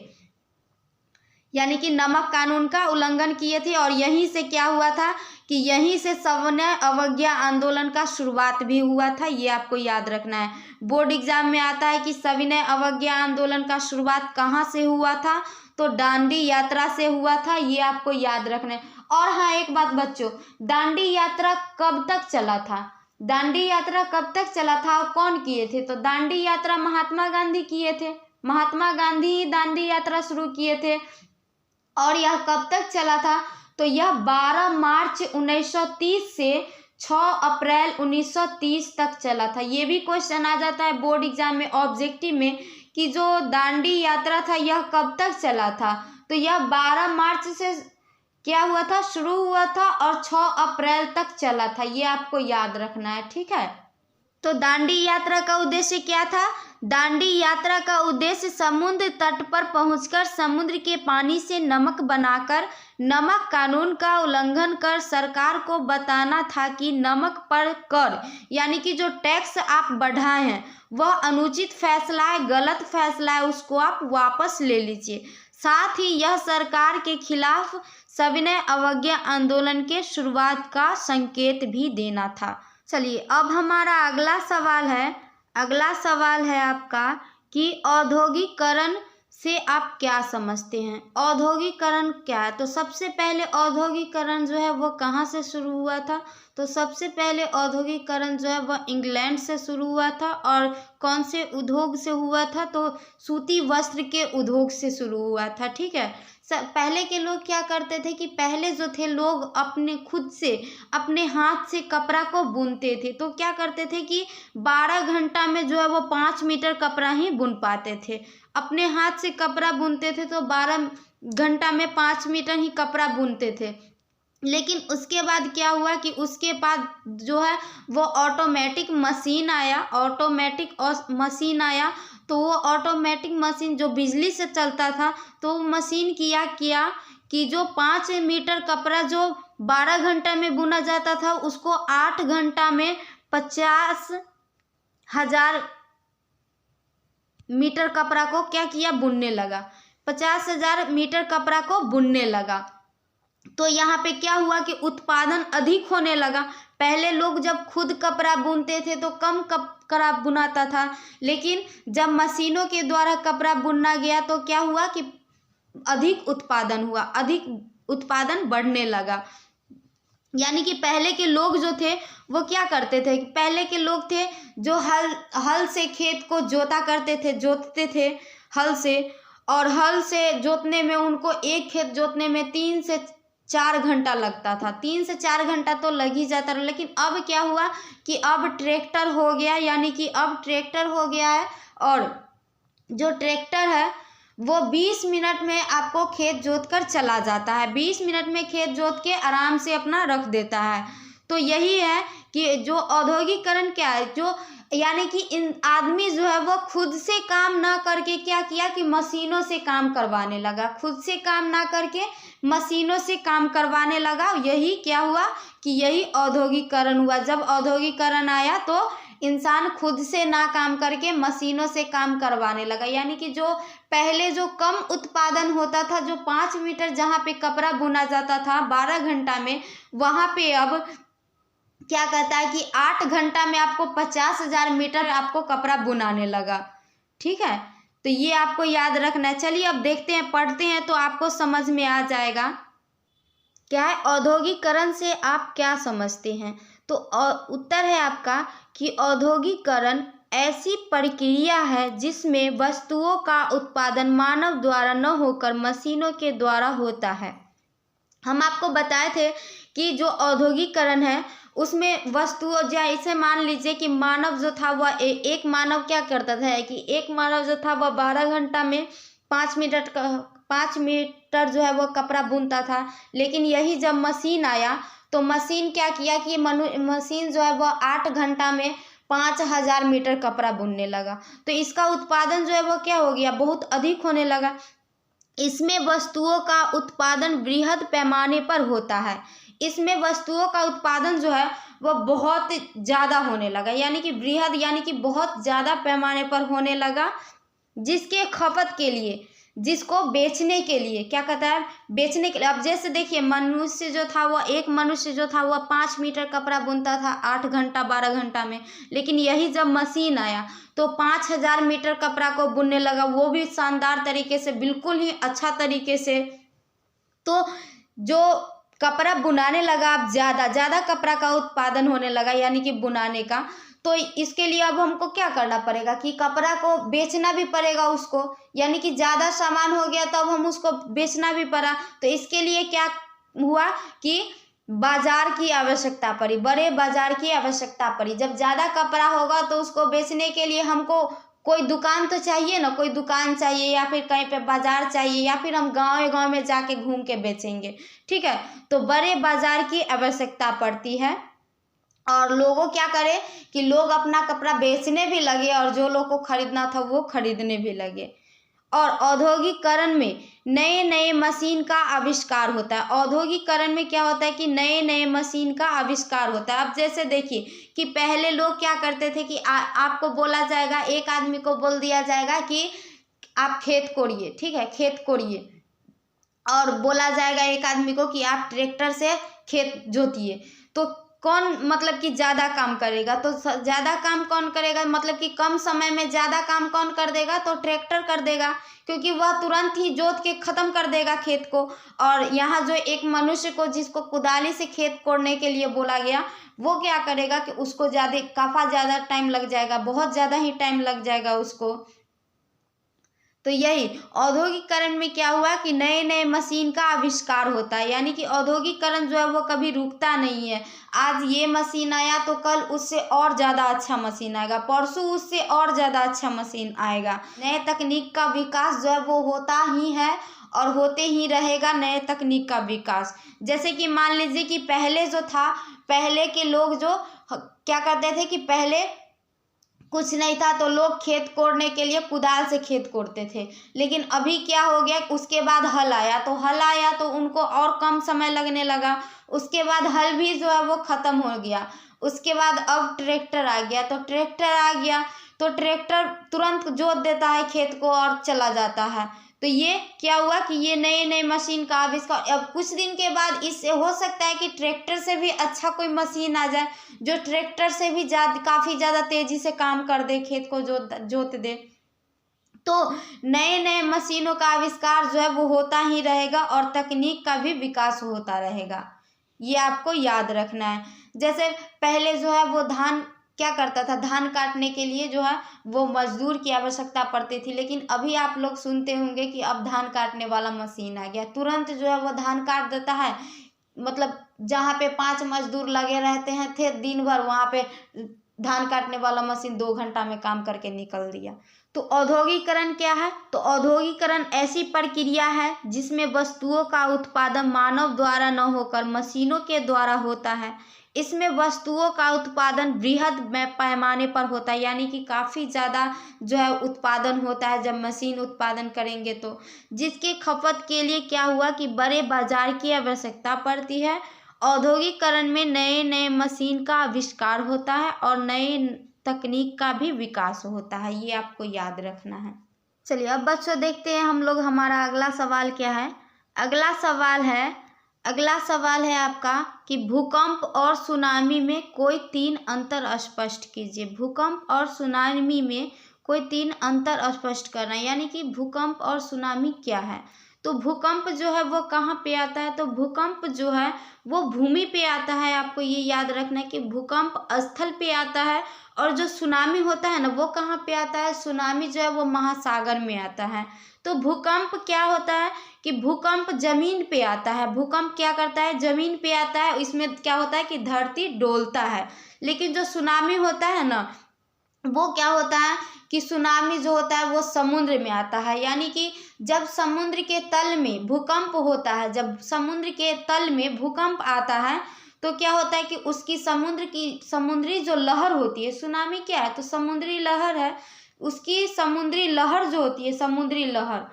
यानी कि नमक कानून का उल्लंघन किए थे। और यहीं से क्या हुआ था कि यहीं से सविनय अवज्ञा आंदोलन का शुरुआत भी हुआ था, ये आपको याद रखना है। बोर्ड एग्जाम में आता है कि सविनय अवज्ञा आंदोलन का शुरुआत कहाँ से हुआ था, तो दांडी यात्रा से हुआ था, ये आपको याद रखना है। और हाँ, एक बात बच्चों, दांडी यात्रा कब तक चला था, दांडी यात्रा कब तक चला था और कौन किए थे, तो दांडी यात्रा महात्मा गांधी किए थे, महात्मा गांधी ही दांडी यात्रा शुरू किए थे। और यह कब तक चला था, तो यह 12 मार्च 1930 से 6 अप्रैल 1930 तक चला था। ये भी क्वेश्चन आ जाता है बोर्ड एग्जाम में ऑब्जेक्टिव में कि जो दांडी यात्रा था यह कब तक चला था, तो यह 12 मार्च से क्या हुआ था, शुरू हुआ था और 6 अप्रैल तक चला था, ये आपको याद रखना है, ठीक है। तो दांडी यात्रा का उद्देश्य क्या था? दांडी यात्रा का उद्देश्य समुद्र तट पर पहुंचकर समुद्र के पानी से नमक बनाकर नमक कानून का उल्लंघन कर सरकार को बताना था कि नमक पर कर यानी कि जो टैक्स आप बढ़ाए हैं वह अनुचित फैसला है, गलत फैसला है, उसको आप वापस ले लीजिए। साथ ही यह सरकार के खिलाफ सविनय अवज्ञा आंदोलन के शुरुआत का संकेत भी देना था। चलिए अब हमारा अगला सवाल है आपका कि औद्योगिकरण से आप क्या समझते हैं? औद्योगिकरण क्या है? तो सबसे पहले औद्योगिकरण जो है वो कहाँ से शुरू हुआ था? तो सबसे पहले औद्योगिकरण जो है वह इंग्लैंड से शुरू हुआ था। और कौन से उद्योग से हुआ था? तो सूती वस्त्र के उद्योग से शुरू हुआ था। ठीक है, पहले के लोग क्या करते थे कि पहले जो थे लोग अपने खुद से अपने हाथ से कपड़ा को बुनते थे। तो क्या करते थे कि 12 घंटा में जो है वो 5 मीटर कपड़ा ही बुन पाते थे। अपने हाथ से कपड़ा बुनते थे तो 12 घंटा में 5 मीटर ही कपड़ा बुनते थे। लेकिन उसके बाद क्या हुआ कि उसके बाद जो है वो ऑटोमेटिक मशीन आया। तो वो ऑटोमेटिक मशीन जो बिजली से चलता था, तो वो मशीन किया कि जो 5 मीटर कपड़ा जो 12 घंटा में बुना जाता था उसको 8 घंटा में 50,000 मीटर कपड़ा को क्या किया? बुनने लगा। 50,000 मीटर कपड़ा को बुनने लगा। तो यहाँ पे क्या हुआ कि उत्पादन अधिक होने लगा। पहले लोग जब खुद कपड़ा बुनते थे तो कम कपड़ा बुनाता था, लेकिन जब मशीनों के द्वारा कपड़ा बुनना गया तो क्या हुआ कि अधिक उत्पादन हुआ, अधिक उत्पादन बढ़ने लगा। यानी कि पहले के लोग जो थे वो क्या करते थे? पहले के लोग थे जो हल से खेत को जोतते थे हल से, और हल से जोतने में उनको एक खेत जोतने में 3 से 4 घंटा लगता था। 3 से 4 घंटा तो लग ही जाता था। लेकिन अब क्या हुआ कि अब ट्रैक्टर हो गया, यानी कि अब ट्रैक्टर हो गया है, और जो ट्रैक्टर है वो 20 मिनट में आपको खेत जोत कर चला जाता है। 20 मिनट में खेत जोत के आराम से अपना रख देता है। तो यही है कि जो औद्योगिकरण क्या है, जो यानी कि इन आदमी जो है वो खुद से काम ना करके क्या किया कि मशीनों से काम करवाने लगा। खुद से काम ना करके मशीनों से काम करवाने लगा। यही क्या हुआ कि यही औद्योगिकरण हुआ। जब औद्योगिकरण आया तो इंसान खुद से ना काम करके मशीनों से काम करवाने लगा। यानी कि जो पहले जो कम उत्पादन होता था, जो 5 मीटर जहाँ पे कपड़ा बुना जाता था 12 घंटा में, वहाँ पे अब क्या कहता है कि 8 घंटा में आपको 50,000 मीटर आपको कपड़ा बुनाने लगा। ठीक है, तो ये आपको याद रखना है। चलिए अब देखते हैं, पढ़ते हैं तो आपको समझ में आ जाएगा क्या है औद्योगिकरण से आप क्या समझते हैं। तो उत्तर है आपका कि औद्योगिकरण ऐसी प्रक्रिया है जिसमें वस्तुओं का उत्पादन मानव द्वारा न होकर मशीनों के द्वारा होता है। हम आपको बताए थे कि जो औद्योगिकरण है उसमें वस्तुओं, जैसे मान लीजिए कि मानव जो था वह एक मानव क्या करता था कि एक मानव जो था वह 12 घंटा में 5 मीटर जो है वह कपड़ा बुनता था। लेकिन यही जब मशीन आया तो मशीन क्या किया कि मशीन जो है वह 8 घंटा में 5,000 मीटर कपड़ा बुनने लगा। तो इसका उत्पादन जो है वह क्या हो गया? बहुत अधिक होने लगा। इसमें वस्तुओं का उत्पादन बृहद पैमाने पर होता है। इसमें वस्तुओं का उत्पादन जो है वह बहुत ज़्यादा होने लगा, यानी कि बृहद यानी कि बहुत ज़्यादा पैमाने पर होने लगा, जिसके खपत के लिए, जिसको बेचने के लिए क्या कहता है? बेचने के लिए। अब जैसे देखिए मनुष्य जो था वह, एक मनुष्य जो था वह 5 मीटर कपड़ा बुनता था 8 घंटा 12 घंटा में। लेकिन यही जब मशीन आया तो 5,000 मीटर कपड़ा को बुनने लगा, वो भी शानदार तरीके से, बिल्कुल ही अच्छा तरीके से। तो जो कपड़ा बुनाने लगा, अब ज़्यादा कपड़ा का उत्पादन होने लगा, यानी कि बुनाने का। तो इसके लिए अब हमको क्या करना पड़ेगा कि कपड़ा को बेचना भी पड़ेगा उसको, यानी कि ज़्यादा सामान हो गया तो अब हम उसको बेचना भी पड़ा। तो इसके लिए क्या हुआ कि बाजार की आवश्यकता पड़ी, बड़े बाजार की आवश्यकता पड़ी। जब ज़्यादा कपड़ा होगा तो उसको बेचने के लिए हमको कोई दुकान तो चाहिए ना, कोई दुकान चाहिए या फिर कहीं पे बाजार चाहिए, या फिर हम गाँव में जाके घूम के बेचेंगे। ठीक है, तो बड़े बाजार की आवश्यकता पड़ती है। और लोगों क्या करे कि लोग अपना कपड़ा बेचने भी लगे और जो लोग को खरीदना था वो खरीदने भी लगे। और औद्योगिकरण में नए नए मशीन का आविष्कार होता है। औद्योगिकरण में क्या होता है कि नए नए मशीन का आविष्कार होता है। अब जैसे देखिए कि पहले लोग क्या करते थे कि आपको बोला जाएगा, एक आदमी को बोल दिया जाएगा कि आप खेत कोड़िए, ठीक है, खेत कोड़िए, और बोला जाएगा एक आदमी को कि आप ट्रैक्टर से खेत जोतिए। तो कौन मतलब कि ज़्यादा काम करेगा? तो ज़्यादा काम कौन करेगा, मतलब कि कम समय में ज़्यादा काम कौन कर देगा? तो ट्रैक्टर कर देगा, क्योंकि वह तुरंत ही जोत के ख़त्म कर देगा खेत को। और यहाँ जो एक मनुष्य को जिसको कुदाली से खेत कोड़ने के लिए बोला गया, वो क्या करेगा कि उसको काफ़ी ज़्यादा टाइम लग जाएगा, बहुत ज़्यादा ही टाइम लग जाएगा उसको। तो यही औद्योगिकरण में क्या हुआ कि नए नए मशीन का आविष्कार होता है, यानी कि औद्योगिकरण जो है वो कभी रुकता नहीं है। आज ये मशीन आया तो कल उससे और ज़्यादा अच्छा मशीन आएगा, परसों उससे और ज़्यादा अच्छा मशीन आएगा। नए तकनीक का विकास जो है वो होता ही है और होते ही रहेगा, नए तकनीक का विकास। जैसे कि मान लीजिए कि पहले जो था, पहले के लोग जो क्या करते थे कि पहले कुछ नहीं था तो लोग खेत कोड़ने के लिए कुदाल से खेत कोड़ते थे। लेकिन अभी क्या हो गया, उसके बाद हल आया, तो हल आया तो उनको और कम समय लगने लगा। उसके बाद हल भी जो है वो ख़त्म हो गया। उसके बाद अब ट्रैक्टर आ गया, तो ट्रैक्टर आ गया तो ट्रैक्टर तुरंत जोत देता है खेत को और चला जाता है। तो ये क्या हुआ कि ये नए नए मशीन का आविष्कार। अब कुछ दिन के बाद इससे हो सकता है कि ट्रैक्टर से भी अच्छा कोई मशीन आ जाए, जो ट्रैक्टर से भी काफ़ी ज़्यादा तेज़ी से काम कर दे, खेत को जोत दे। तो नए नए मशीनों का आविष्कार जो है वो होता ही रहेगा और तकनीक का भी विकास होता रहेगा, ये आपको याद रखना है। जैसे पहले जो है वो धान क्या करता था, धान काटने के लिए जो है वो मजदूर की आवश्यकता पड़ती थी। लेकिन अभी आप लोग सुनते होंगे कि अब धान काटने वाला मशीन आ गया, तुरंत जो है वो धान काट देता है। मतलब जहाँ पे 5 मजदूर लगे रहते हैं थे दिन भर, वहाँ पे धान काटने वाला मशीन 2 घंटा में काम करके निकल दिया। तो औद्योगिकरण क्या है? तो औद्योगिकरण ऐसी प्रक्रिया है जिसमें वस्तुओं का उत्पादन मानव द्वारा न होकर मशीनों के द्वारा होता है। इसमें वस्तुओं का उत्पादन बृहद पैमाने पर होता है, यानी कि काफ़ी ज़्यादा जो है उत्पादन होता है जब मशीन उत्पादन करेंगे तो, जिसके खपत के लिए क्या हुआ कि बड़े बाजार की आवश्यकता पड़ती है। औद्योगिकरण में नए नए मशीन का आविष्कार होता है और नए तकनीक का भी विकास होता है, ये आपको याद रखना है। चलिए अब बच्चों देखते हैं हम लोग, हमारा अगला सवाल क्या है। अगला सवाल है आपका कि भूकंप और सुनामी में कोई 3 अंतर स्पष्ट कीजिए। भूकंप और सुनामी में कोई 3 अंतर स्पष्ट करना है, यानी कि भूकंप और सुनामी क्या है। तो भूकंप जो है वो कहाँ पे आता है? तो भूकंप जो है वो भूमि पे आता है। आपको ये याद रखना है कि भूकंप स्थल पे आता है, और जो सुनामी होता है ना वो कहाँ पे आता है? सुनामी जो है वो महासागर में आता है। तो भूकंप क्या होता है कि भूकंप जमीन पे आता है। भूकंप क्या करता है? जमीन पे आता है। इसमें क्या होता है कि धरती डोलता है। लेकिन जो सुनामी होता है ना वो क्या होता है कि सुनामी जो होता है वो समुद्र में आता है। यानी कि जब समुद्र के तल में भूकंप होता है, जब समुद्र के तल में भूकंप आता है तो क्या होता है कि उसकी समुद्री जो लहर होती है, सुनामी क्या है? तो समुद्री लहर है। उसकी समुद्री लहर जो होती है, समुद्री लहर,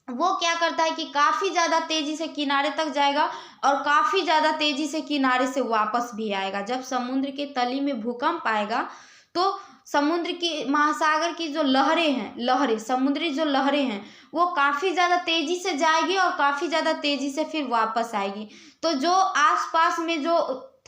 वो क्या करता है कि काफ़ी ज़्यादा तेज़ी से किनारे तक जाएगा और काफ़ी ज़्यादा तेज़ी से किनारे से वापस भी आएगा। जब समुद्र के तली में भूकंप आएगा तो समुद्र की, महासागर की जो लहरें समुद्री जो लहरें हैं वो काफ़ी ज़्यादा तेज़ी से जाएगी और काफ़ी ज़्यादा तेज़ी से फिर वापस आएगी। तो जो आसपास में जो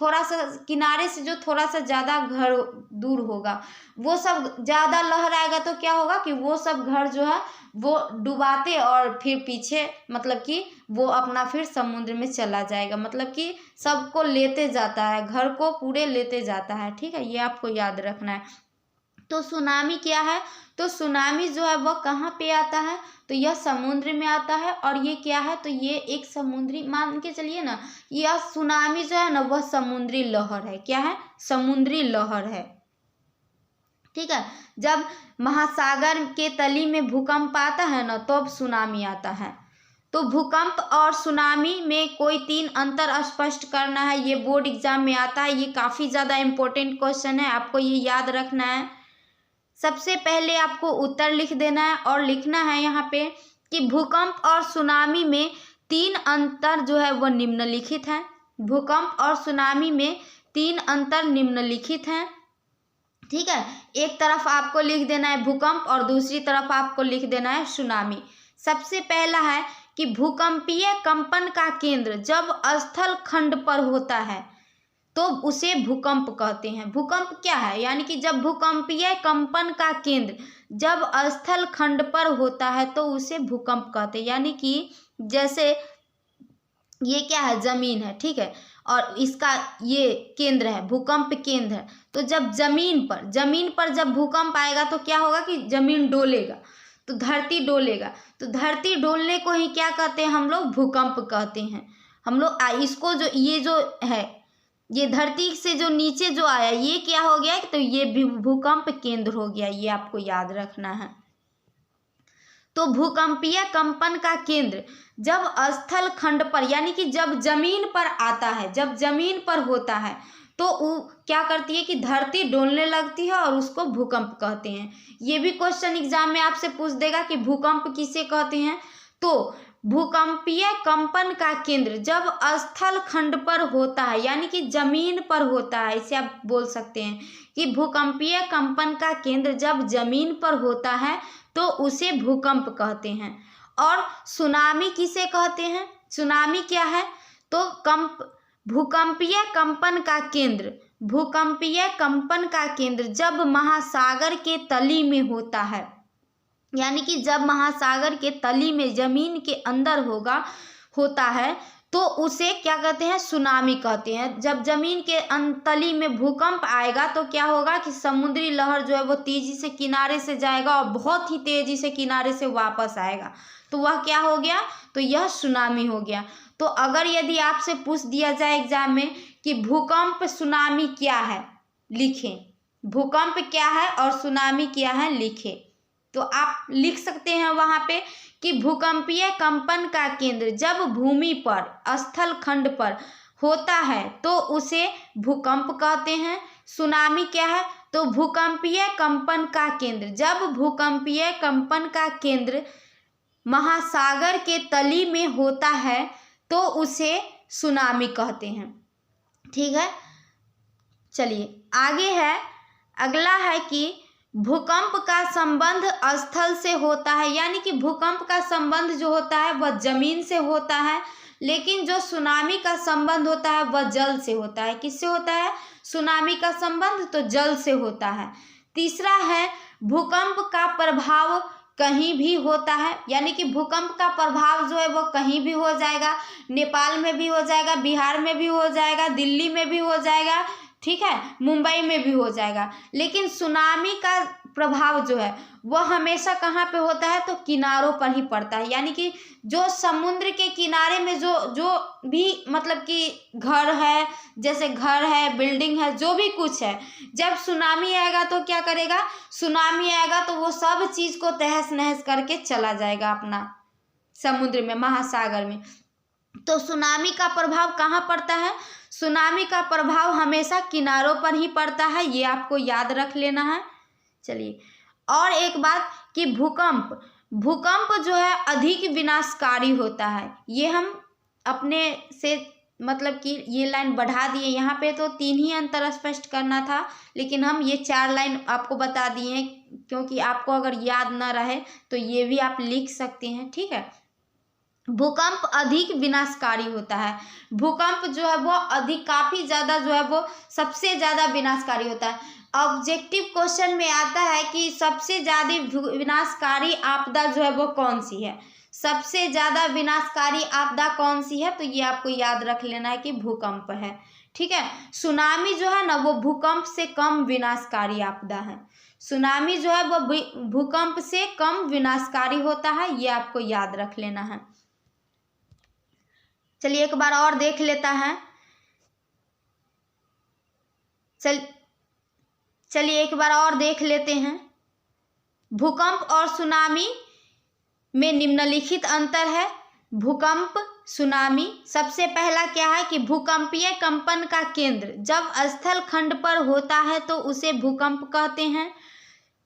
थोड़ा सा किनारे से जो थोड़ा सा ज़्यादा घर दूर होगा, वो सब ज़्यादा लहर आएगा तो क्या होगा कि वो सब घर जो है वो डुबाते और फिर पीछे मतलब कि वो अपना फिर समुद्र में चला जाएगा। मतलब कि सबको लेते जाता है, घर को पूरे लेते जाता है। ठीक है, ये आपको याद रखना है। तो सुनामी क्या है? तो सुनामी जो है वह कहाँ पे आता है? तो यह समुद्र में आता है। और ये क्या है? तो ये एक समुद्री, मान के चलिए ना, यह सुनामी जो है ना वह समुद्री लहर है। क्या है? समुद्री लहर है। ठीक है, जब महासागर के तली में भूकंप आता है ना तो अब सुनामी आता है। तो भूकंप और सुनामी में कोई 3 अंतर स्पष्ट करना है। ये बोर्ड एग्जाम में आता है, ये काफ़ी ज़्यादा इम्पोर्टेंट क्वेश्चन है, आपको ये याद रखना है। सबसे पहले आपको उत्तर लिख देना है और लिखना है यहाँ पे कि भूकंप और सुनामी में 3 अंतर जो है वो निम्नलिखित हैं। भूकंप और सुनामी में 3 अंतर निम्नलिखित हैं। ठीक है, एक तरफ आपको लिख देना है भूकंप और दूसरी तरफ आपको लिख देना है सुनामी। सबसे पहला है कि भूकंपीय कंपन का केंद्र जब स्थल खंड पर होता है तो उसे भूकंप कहते हैं। भूकंप क्या है, यानी कि जब भूकंपीय कंपन का केंद्र जब स्थल खंड पर होता है तो उसे भूकंप कहते हैं। यानी कि जैसे ये क्या है, जमीन है, ठीक है, और इसका ये केंद्र है, भूकंप केंद्र है। तो जब जमीन पर जब भूकंप आएगा तो क्या होगा कि जमीन डोलेगा, तो धरती डोलेगा। तो धरती डोलने को ही क्या कहते हैं हम लोग, भूकंप कहते हैं। हम लोग इसको जो ये जो है, ये धरती से जो नीचे जो आया ये क्या हो गया, तो ये भूकंप केंद्र हो गया, ये आपको याद रखना है। तो भूकंपीय कंपन का केंद्र जब स्थल खंड पर यानी कि जब जमीन पर आता है, जब जमीन पर होता है तो वो क्या करती है कि धरती डोलने लगती है और उसको भूकंप कहते हैं। ये भी क्वेश्चन एग्जाम में आपसे पूछ देगा कि भूकंप किसे कहते हैं। तो भूकंपीय कंपन का केंद्र जब स्थल खंड पर होता है यानी कि जमीन पर होता है, इसे आप बोल सकते हैं कि भूकंपीय कंपन का केंद्र जब जमीन पर होता है तो उसे भूकंप कहते हैं। और सुनामी किसे कहते हैं, सुनामी क्या है, तो भूकंपीय कंपन का केंद्र, भूकंपीय कंपन का केंद्र जब महासागर के तली में होता है, यानी कि जब महासागर के तली में जमीन के अंदर होता है तो उसे क्या कहते हैं, सुनामी कहते हैं। जब जमीन के तली में भूकंप आएगा तो क्या होगा कि समुद्री लहर जो है वो तेजी से किनारे से जाएगा और बहुत ही तेजी से किनारे से वापस आएगा, तो वह क्या हो गया, तो यह सुनामी हो गया। तो अगर यदि आपसे पूछ दिया जाए एग्जाम में कि भूकंप सुनामी क्या है, लिखें, भूकंप क्या है और सुनामी क्या है लिखें, तो आप लिख सकते हैं वहाँ पे कि भूकंपीय कंपन का केंद्र जब भूमि पर स्थल खंड पर होता है तो उसे भूकंप कहते हैं। सुनामी क्या है, तो भूकंपीय कंपन का केंद्र जब भूकंपीय कंपन का केंद्र महासागर के तली में होता है तो उसे सुनामी कहते हैं। ठीक है, चलिए आगे है, अगला है कि भूकंप का संबंध स्थल से होता है, यानी कि भूकंप का संबंध जो होता है वह जमीन से होता है, लेकिन जो सुनामी का संबंध होता है वह जल से होता है। किससे होता है, सुनामी का संबंध तो जल से होता है। तीसरा है भूकंप का प्रभाव कहीं भी होता है, यानी कि भूकंप का प्रभाव जो है वो कहीं भी हो जाएगा, नेपाल में भी हो जाएगा, बिहार में भी हो जाएगा, दिल्ली में भी हो जाएगा, ठीक है, मुंबई में भी हो जाएगा। लेकिन सुनामी का प्रभाव जो है वह हमेशा कहाँ पे होता है, तो किनारों पर ही पड़ता है। यानी कि जो समुद्र के किनारे में जो भी मतलब कि घर है, जैसे घर है, बिल्डिंग है, जो भी कुछ है, जब सुनामी आएगा तो क्या करेगा, सुनामी आएगा तो वो सब चीज़ को तहस नहस करके चला जाएगा अपना समुद्र में, महासागर में। तो सुनामी का प्रभाव कहाँ पड़ता है, सुनामी का प्रभाव हमेशा किनारों पर ही पड़ता है, ये आपको याद रख लेना है। चलिए और एक बात कि भूकंप जो है अधिक विनाशकारी होता है। ये हम अपने से मतलब कि ये लाइन बढ़ा दिए, यहाँ पे तो 3 ही अंतर स्पष्ट करना था, लेकिन हम ये 4 लाइन आपको बता दिए हैं, क्योंकि आपको अगर याद ना रहे तो ये भी आप लिख सकते हैं। ठीक है, भूकंप अधिक विनाशकारी होता है, भूकंप जो है वो अधिक काफ़ी ज़्यादा जो है वो सबसे ज़्यादा विनाशकारी होता है। ऑब्जेक्टिव क्वेश्चन में आता है कि सबसे ज़्यादा विनाशकारी आपदा जो है वो कौन सी है, सबसे ज़्यादा विनाशकारी आपदा कौन सी है, तो ये आपको याद रख लेना है कि भूकंप है। ठीक है, सुनामी जो है ना वो भूकंप से कम विनाशकारी आपदा है, सुनामी जो है वो भूकंप से कम विनाशकारी होता है, ये आपको याद रख लेना है। चलिए एक बार और देख लेता है, चलिए एक बार और देख लेते हैं। भूकंप और सुनामी में निम्नलिखित अंतर है, भूकंप, सुनामी। सबसे पहला क्या है कि भूकंपीय कंपन का केंद्र जब स्थल खंड पर होता है तो उसे भूकंप कहते हैं।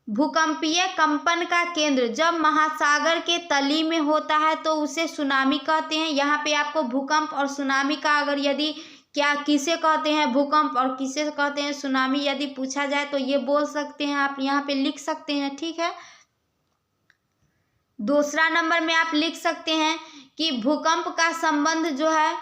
भूकंपीय कंपन का केंद्र जब महासागर के तली में होता है तो उसे सुनामी कहते हैं। यहाँ पे आपको भूकंप और सुनामी का अगर यदि क्या किसे कहते हैं भूकंप और किसे कहते हैं सुनामी यदि पूछा जाए तो ये बोल सकते हैं, आप यहाँ पे लिख सकते हैं। ठीक है, दूसरा नंबर में आप लिख सकते हैं कि भूकंप का संबंध जो है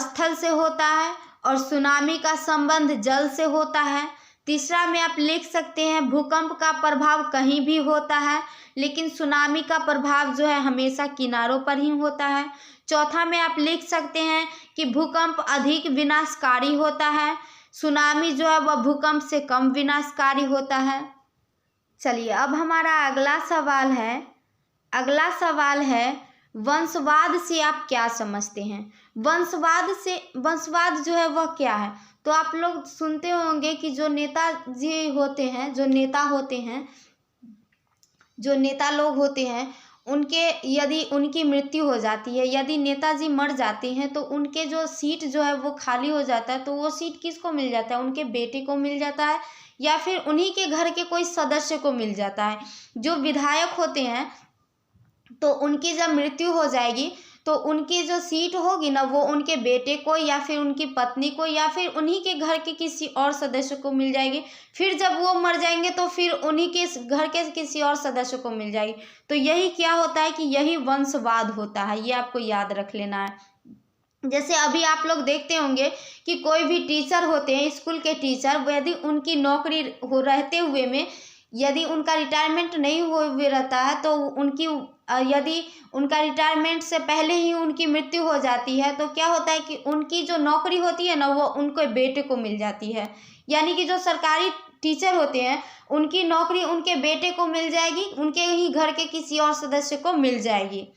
स्थल से होता है और सुनामी का संबंध जल से होता है। तीसरा में आप लिख सकते हैं भूकंप का प्रभाव कहीं भी होता है लेकिन सुनामी का प्रभाव जो है हमेशा किनारों पर ही होता है। चौथा में आप लिख सकते हैं कि भूकंप अधिक विनाशकारी होता है, सुनामी जो है वह भूकंप से कम विनाशकारी होता है। चलिए अब हमारा अगला सवाल है वंशवाद से आप क्या समझते हैं। वंशवाद जो है वह क्या है। तो आप लोग सुनते होंगे कि जो नेताजी होते हैं, जो नेता लोग होते हैं, उनके यदि उनकी मृत्यु हो जाती है, यदि नेताजी मर जाते हैं तो उनके जो सीट जो है वो खाली हो जाता है। तो वो सीट किसको मिल जाता है, उनके बेटे को मिल जाता है या फिर उन्हीं के घर के कोई सदस्य को मिल जाता है। जो विधायक होते हैं तो उनकी जब मृत्यु हो जाएगी तो उनकी जो सीट होगी ना वो उनके बेटे को या फिर उनकी पत्नी को या फिर उन्हीं के घर के किसी और सदस्य को मिल जाएगी। फिर जब वो मर जाएंगे तो फिर उन्हीं के घर के किसी और सदस्य को मिल जाएगी। तो यही क्या होता है कि यही वंशवाद होता है, ये आपको याद रख लेना है। जैसे अभी आप लोग देखते होंगे कि कोई भी टीचर होते हैं, स्कूल के टीचर, यदि उनकी नौकरी हो रहते हुए में यदि उनका रिटायरमेंट नहीं हुए रहता है तो यदि उनका रिटायरमेंट से पहले ही उनकी मृत्यु हो जाती है तो क्या होता है कि उनकी जो नौकरी होती है ना वो उनके बेटे को मिल जाती है। यानी कि जो सरकारी टीचर होते हैं उनकी नौकरी उनके बेटे को मिल जाएगी, उनके ही घर के किसी और सदस्य को मिल जाएगी।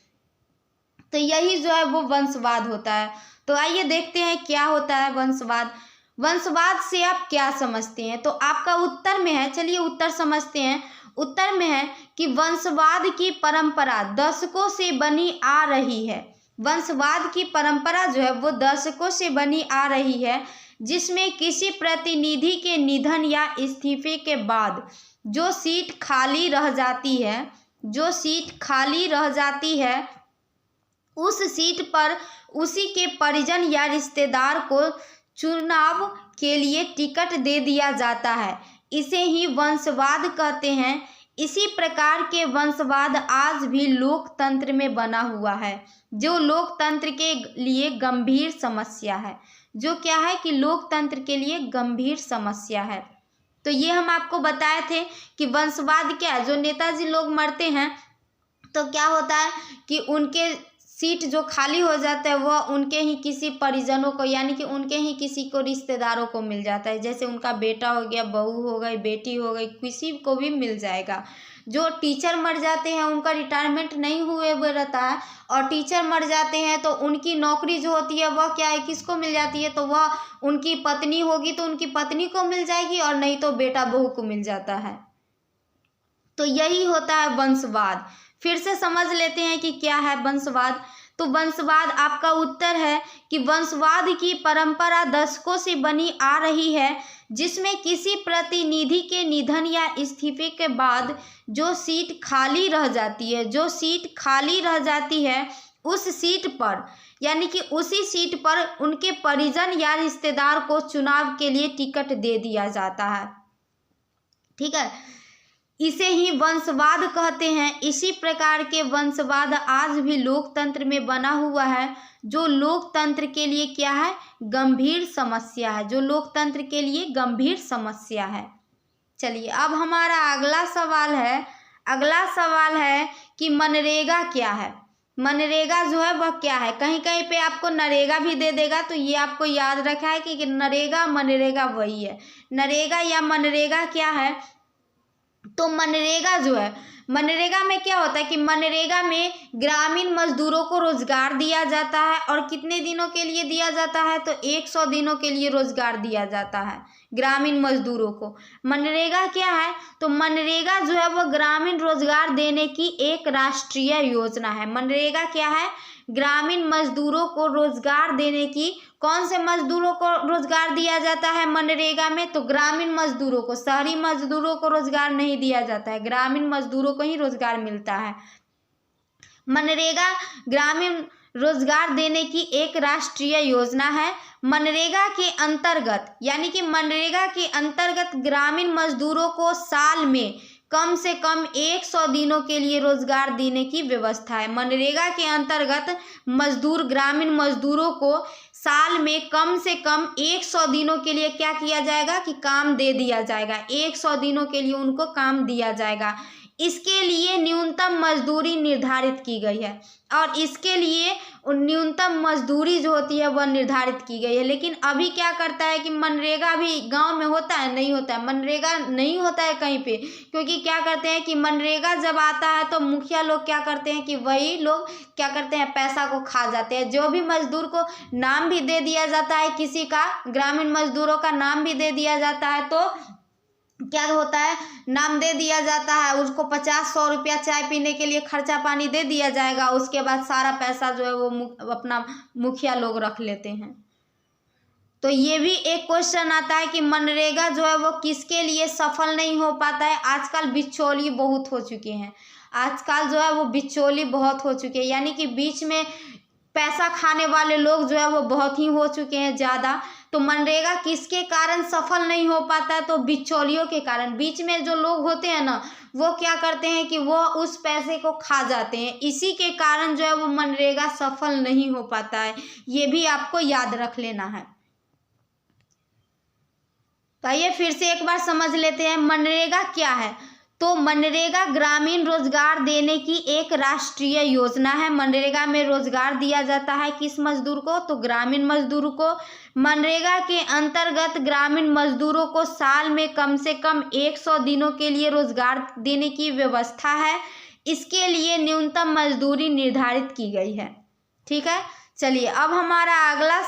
तो यही जो है वो वंशवाद होता है। तो आइए देखते हैं क्या होता है वंशवाद। वंशवाद से आप क्या समझते हैं। तो आपका उत्तर में है, चलिए उत्तर समझते हैं। उत्तर में है कि वंशवाद की परंपरा दशकों से बनी आ रही है। वंशवाद की परंपरा जो है वो दशकों से बनी आ रही है जिसमें किसी प्रतिनिधि के निधन या इस्तीफे के बाद जो सीट खाली रह जाती है उस सीट पर उसी के परिजन या रिश्तेदार को चुनाव के लिए टिकट दे दिया जाता है। इसे ही वंशवाद कहते हैं। इसी प्रकार के वंशवाद आज भी लोकतंत्र में बना हुआ है, जो लोकतंत्र के लिए गंभीर समस्या है। जो क्या है कि लोकतंत्र के लिए गंभीर समस्या है। तो ये हम आपको बताए थे कि वंशवाद क्या है। जो नेताजी लोग मरते हैं तो क्या होता है कि उनके सीट जो खाली हो जाता है वह उनके ही किसी परिजनों को यानी कि उनके ही किसी को रिश्तेदारों को मिल जाता है। जैसे उनका बेटा हो गया, बहू हो गई, बेटी हो गई, किसी को भी मिल जाएगा। जो टीचर मर जाते हैं उनका रिटायरमेंट नहीं हुए रहता है और टीचर मर जाते हैं तो उनकी नौकरी जो होती है वह क्या है किसको मिल जाती है। तो वह उनकी पत्नी होगी तो उनकी पत्नी को मिल जाएगी और नहीं तो बेटा बहू को मिल जाता है। तो यही होता है वंशवाद। फिर से समझ लेते हैं कि क्या है वंशवाद। तो वंशवाद आपका उत्तर है कि वंशवाद की परंपरा दशकों से बनी आ रही है जिसमें किसी प्रतिनिधि के निधन या इस्तीफे के बाद जो सीट खाली रह जाती है उस सीट पर यानी कि उसी सीट पर उनके परिजन या रिश्तेदार को चुनाव के लिए टिकट दे दिया जाता है। ठीक है, इसे ही वंशवाद कहते हैं। इसी प्रकार के वंशवाद आज भी लोकतंत्र में बना हुआ है, जो लोकतंत्र के लिए क्या है गंभीर समस्या है, जो लोकतंत्र के लिए गंभीर समस्या है। चलिए अब हमारा अगला सवाल है कि मनरेगा क्या है। मनरेगा जो है वह क्या है। कहीं कहीं पे आपको नरेगा भी दे देगा, तो ये आपको याद रखा है कि नरेगा मनरेगा वही है। नरेगा या मनरेगा क्या है। तो मनरेगा जो है, मनरेगा में क्या होता है कि मनरेगा में ग्रामीण मजदूरों को रोजगार दिया जाता है और कितने दिनों के लिए दिया जाता है तो 100 दिनों के लिए रोजगार दिया जाता है ग्रामीण मजदूरों को। मनरेगा क्या है। तो मनरेगा जो है वो ग्रामीण रोजगार देने की एक राष्ट्रीय योजना है। मनरेगा क्या है, ग्रामीण मजदूरों को रोजगार देने की, कौन से मजदूरों को रोजगार दिया जाता है मनरेगा में? तो ग्रामीण मजदूरों को, शहरी मजदूरों को रोजगार नहीं दिया जाता है, ग्रामीण मजदूरों को ही रोजगार मिलता है। मनरेगा ग्रामीण रोजगार देने की एक राष्ट्रीय योजना है। मनरेगा के अंतर्गत, यानी कि मनरेगा के अंतर्गत ग्रामीण मजदूरों को साल में कम से कम 100 दिनों के लिए रोजगार देने की व्यवस्था है। मनरेगा के अंतर्गत मजदूर, ग्रामीण मजदूरों को साल में कम से कम 100 दिनों के लिए क्या किया जाएगा कि काम दे दिया जाएगा, 100 दिनों के लिए उनको काम दिया जाएगा। इसके लिए न्यूनतम मजदूरी निर्धारित की गई है, और इसके लिए न्यूनतम मजदूरी जो होती है वह निर्धारित की गई है। लेकिन अभी क्या करता है कि मनरेगा भी गांव में होता है, नहीं होता है, मनरेगा नहीं होता है कहीं पे, क्योंकि क्या करते हैं कि मनरेगा जब आता है तो मुखिया लोग क्या करते हैं कि वही लोग क्या करते हैं, पैसा को खा जाते हैं। जो भी मजदूर को नाम भी दे दिया जाता है, किसी का ग्रामीण मजदूरों का नाम भी दे दिया जाता है, तो क्या होता है, नाम दे दिया जाता है, उसको 50-100 रुपया चाय पीने के लिए खर्चा पानी दे दिया जाएगा, उसके बाद सारा पैसा जो है वो अपना मुखिया लोग रख लेते हैं। तो ये भी एक क्वेश्चन आता है कि मनरेगा जो है वो किसके लिए सफल नहीं हो पाता है? आजकल बिचौली बहुत हो चुके हैं, आजकल जो है वो बिचौली बहुत हो चुके हैं, यानी कि बीच में पैसा खाने वाले लोग जो है वो बहुत ही हो चुके हैं ज़्यादा। तो मनरेगा किसके कारण सफल नहीं हो पाता है? तो बिचौलियों के कारण। बीच में जो लोग होते हैं ना, वो क्या करते हैं कि वो उस पैसे को खा जाते हैं, इसी के कारण जो है वो मनरेगा सफल नहीं हो पाता है। ये भी आपको याद रख लेना है। तो आइए फिर से एक बार समझ लेते हैं मनरेगा क्या है। तो मनरेगा ग्रामीण रोजगार देने की एक राष्ट्रीय योजना है। मनरेगा में रोजगार दिया जाता है किस मजदूर को? तो ग्रामीण मजदूर को। मनरेगा के अंतर्गत ग्रामीण मजदूरों को साल में कम से कम 100 दिनों के लिए रोजगार देने की व्यवस्था है। इसके लिए न्यूनतम मजदूरी निर्धारित की गई है। ठीक है, चलिए अब हमारा अगला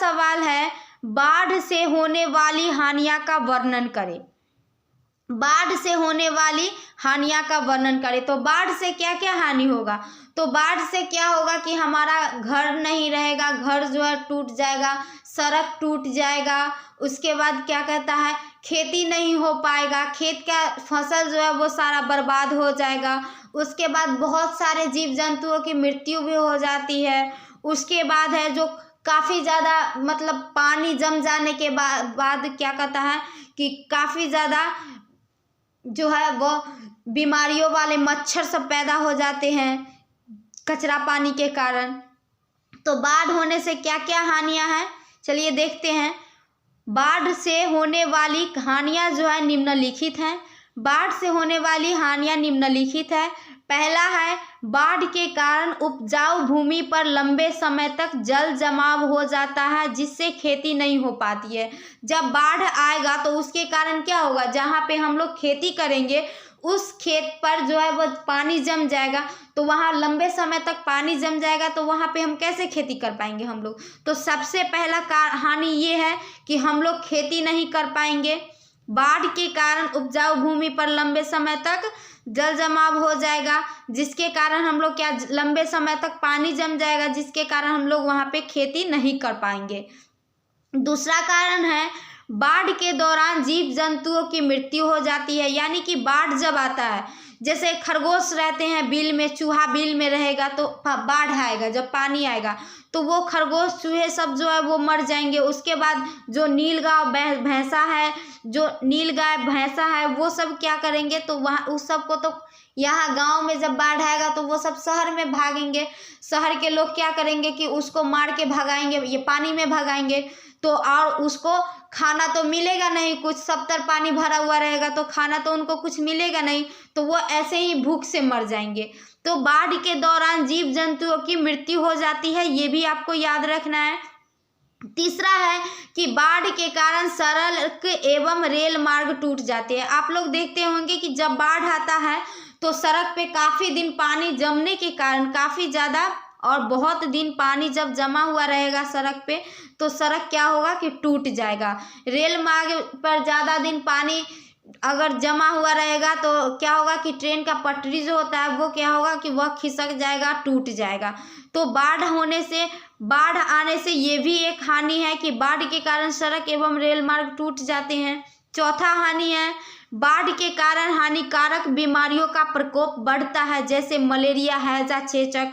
सवाल है बाढ़ से होने वाली हानियां का वर्णन करें। बाढ़ से होने वाली हानियां का वर्णन करें। तो बाढ़ से क्या क्या हानि होगा? तो बाढ़ से क्या होगा कि हमारा घर नहीं रहेगा, घर जो है टूट जाएगा, सड़क टूट जाएगा, उसके बाद क्या कहता है, खेती नहीं हो पाएगा, खेत का फसल जो है वो सारा बर्बाद हो जाएगा। उसके बाद बहुत सारे जीव जंतुओं की मृत्यु भी हो जाती है। उसके बाद है जो काफ़ी ज़्यादा मतलब पानी जम जाने के बाद क्या कहता है कि काफ़ी ज़्यादा जो है वो बीमारियों वाले मच्छर सब पैदा हो जाते हैं कचरा पानी के कारण। तो बाढ़ होने से क्या क्या हानियां हैं, चलिए देखते हैं। बाढ़ से होने वाली हानियां जो है निम्नलिखित हैं। बाढ़ से होने वाली हानियां निम्नलिखित है। पहला है, बाढ़ के कारण उपजाऊ भूमि पर लंबे समय तक जल जमाव हो जाता है, जिससे खेती नहीं हो पाती है। जब बाढ़ आएगा तो उसके कारण क्या होगा, जहाँ पे हम लोग खेती करेंगे उस खेत पर जो है वो पानी जम जाएगा, तो वहाँ लंबे समय तक पानी जम जाएगा, तो वहाँ पे हम कैसे खेती कर पाएंगे हम लोग? तो सबसे पहला हानि ये है कि हम लोग खेती नहीं कर पाएंगे। बाढ़ के कारण उपजाऊ भूमि पर लंबे समय तक जल जमाव हो जाएगा, जिसके कारण हम लोग क्या, लंबे समय तक पानी जम जाएगा, जिसके कारण हम लोग वहाँ पे खेती नहीं कर पाएंगे। दूसरा कारण है, बाढ़ के दौरान जीव जंतुओं की मृत्यु हो जाती है। यानी कि बाढ़ जब आता है, जैसे खरगोश रहते हैं बिल में, चूहा बिल में रहेगा, तो बाढ़ आएगा, जब पानी आएगा तो वो खरगोश चूहे सब जो है वो मर जाएंगे। उसके बाद जो नीलगाय भैंसा है, जो नीलगाय भैंसा है, वो सब क्या करेंगे, तो वहाँ उस सब को तो यहाँ गांव में जब बाढ़ आएगा तो वो सब शहर में भागेंगे। शहर के लोग क्या करेंगे कि उसको मार के भगाएंगे, ये पानी में भगाएंगे, तो और उसको खाना तो मिलेगा नहीं कुछ, सब तरफ पानी भरा हुआ रहेगा, तो खाना तो उनको कुछ मिलेगा नहीं, तो वो ऐसे ही भूख से मर जाएंगे। तो बाढ़ के दौरान जीव जंतुओं की मृत्यु हो जाती है, ये भी आपको याद रखना है। तीसरा है कि बाढ़ के कारण सड़क एवं रेल मार्ग टूट जाते हैं। आप लोग देखते होंगे कि जब बाढ़ आता है तो सड़क पे काफ़ी दिन पानी जमने के कारण, काफ़ी ज़्यादा और बहुत दिन पानी जब जमा हुआ रहेगा सड़क पे, तो सड़क क्या होगा कि टूट जाएगा। रेल मार्ग पर ज़्यादा दिन पानी अगर जमा हुआ रहेगा तो क्या होगा कि ट्रेन का पटरी जो होता है वो क्या होगा कि वह खिसक जाएगा, टूट जाएगा। तो बाढ़ आने से ये भी एक हानि है कि बाढ़ के कारण सड़क एवं रेल मार्ग टूट जाते हैं। चौथा हानि है, बाढ़ के कारण हानिकारक बीमारियों का प्रकोप बढ़ता है, जैसे मलेरिया, हैजा, चेचक।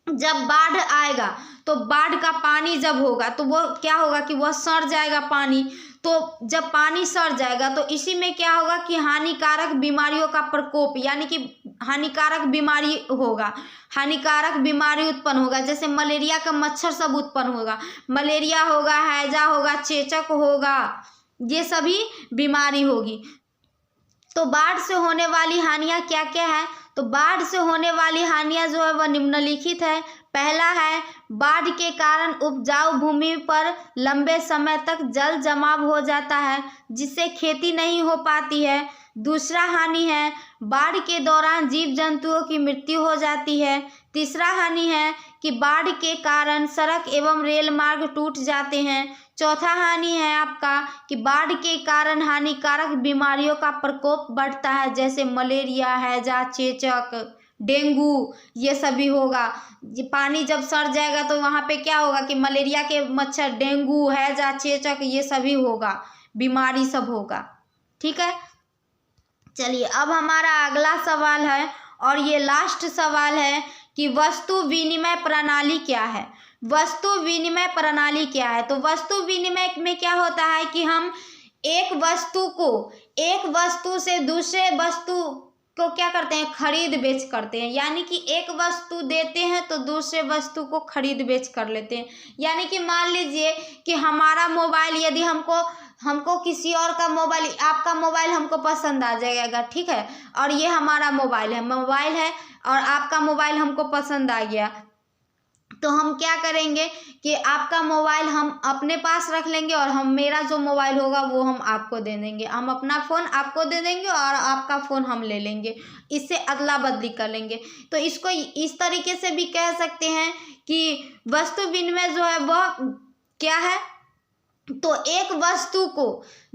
जब बाढ़ आएगा तो बाढ़ का पानी जब होगा तो वो क्या होगा कि वह सड़ जाएगा पानी। तो जब पानी सड़ जाएगा तो इसी में क्या होगा कि हानिकारक बीमारियों का प्रकोप, यानी कि हानिकारक बीमारी होगा, हानिकारक बीमारी उत्पन्न होगा, जैसे मलेरिया का मच्छर सब उत्पन्न होगा, मलेरिया होगा, हैजा होगा, चेचक होगा, ये सभी बीमारी होगी। तो बाढ़ से होने वाली हानियां क्या क्या है? तो बाढ़ से होने वाली हानियां जो है वह निम्नलिखित है। पहला है, बाढ़ के कारण उपजाऊ भूमि पर लंबे समय तक जल जमाव हो जाता है, जिससे खेती नहीं हो पाती है। दूसरा हानि है, बाढ़ के दौरान जीव जंतुओं की मृत्यु हो जाती है। तीसरा हानि है कि बाढ़ के कारण सड़क एवं रेल मार्ग टूट जाते हैं। चौथा हानि है आपका कि बाढ़ के कारण हानिकारक बीमारियों का प्रकोप बढ़ता है, जैसे मलेरिया, हैजा, चेचक, डेंगू, ये सभी होगा। ये पानी जब सड़ जाएगा तो वहाँ पे क्या होगा कि मलेरिया के मच्छर, डेंगू, हैजा, चेचक, ये सभी होगा, बीमारी सब होगा। ठीक है, चलिए अब हमारा अगला सवाल है और ये लास्ट सवाल है कि वस्तु विनिमय प्रणाली क्या है। वस्तु विनिमय प्रणाली क्या है? तो वस्तु विनिमय में क्या होता है कि हम एक वस्तु से दूसरे वस्तु को क्या करते हैं, खरीद बेच करते हैं। यानी कि एक वस्तु देते हैं तो दूसरे वस्तु को खरीद बेच कर लेते हैं। यानी कि मान लीजिए कि हमारा मोबाइल, यदि हमको किसी और का मोबाइल, आपका मोबाइल हमको पसंद आ जाएगा, ठीक है, और ये हमारा मोबाइल है और आपका मोबाइल हमको पसंद आ गया, तो हम क्या करेंगे कि आपका मोबाइल हम अपने पास रख लेंगे और मेरा जो मोबाइल होगा वो हम आपको दे देंगे। हम अपना फ़ोन आपको दे देंगे और आपका फ़ोन हम ले लेंगे, इससे अदला बदली कर लेंगे। तो इसको इस तरीके से भी कह सकते हैं कि वस्तु विनिमय जो है वह क्या है, तो एक वस्तु को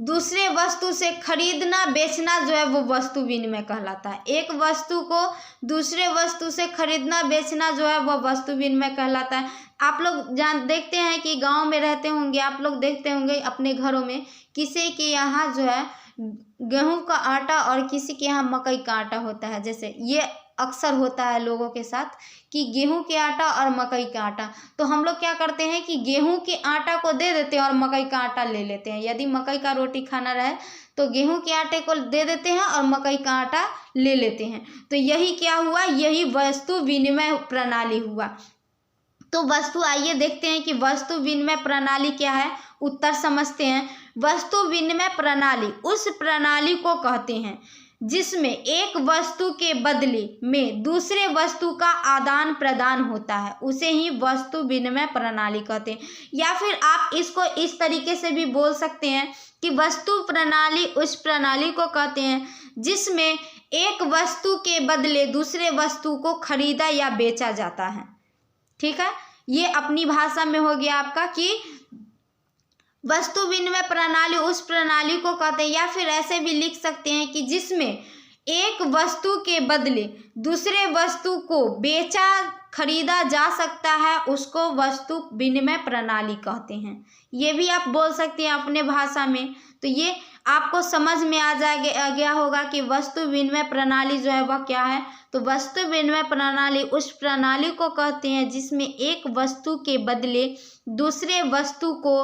दूसरे वस्तु से खरीदना बेचना जो है वो वस्तु विनिमय कहलाता है। एक वस्तु को दूसरे वस्तु से खरीदना बेचना जो है वह वस्तु विनिमय कहलाता है। आप लोग देखते हैं कि गांव में रहते होंगे, आप लोग देखते होंगे अपने घरों में किसी के यहाँ जो है गेहूं का आटा और किसी के यहाँ मकई का आटा होता है। जैसे ये अक्सर होता है लोगों के साथ कि गेहूं के आटा और मकई का आटा, तो हम लोग क्या करते हैं कि गेहूं के आटा को दे देते हैं और मकई का आटा ले लेते हैं। यदि मकई का रोटी खाना रहे तो गेहूं के आटे को दे देते हैं और मकई का आटा ले लेते हैं। तो यही क्या हुआ, यही वस्तु विनिमय प्रणाली हुआ। तो वस्तु, आइए देखते हैं कि वस्तु विनिमय प्रणाली क्या है। उत्तर समझते हैं। वस्तु विनिमय प्रणाली उस प्रणाली को कहते हैं जिसमें एक वस्तु के बदले में दूसरे वस्तु का आदान प्रदान होता है, उसे ही वस्तु विनिमय प्रणाली कहते हैं। या फिर आप इसको इस तरीके से भी बोल सकते हैं कि वस्तु प्रणाली उस प्रणाली को कहते हैं जिसमें एक वस्तु के बदले दूसरे वस्तु को खरीदा या बेचा जाता है। ठीक है, ये अपनी भाषा में हो गया आपका कि वस्तु विनिमय प्रणाली उस प्रणाली को कहते हैं। या फिर ऐसे भी लिख सकते हैं कि जिसमें एक वस्तु के बदले दूसरे वस्तु को बेचा खरीदा जा सकता है, उसको वस्तु विनिमय प्रणाली कहते हैं। ये भी आप बोल सकते हैं अपने भाषा में। तो ये आपको समझ में आ गया होगा कि वस्तु विनिमय प्रणाली जो है वह क्या है। तो वस्तु विनिमय प्रणाली उस प्रणाली को कहते हैं जिसमें एक वस्तु के बदले दूसरे वस्तु को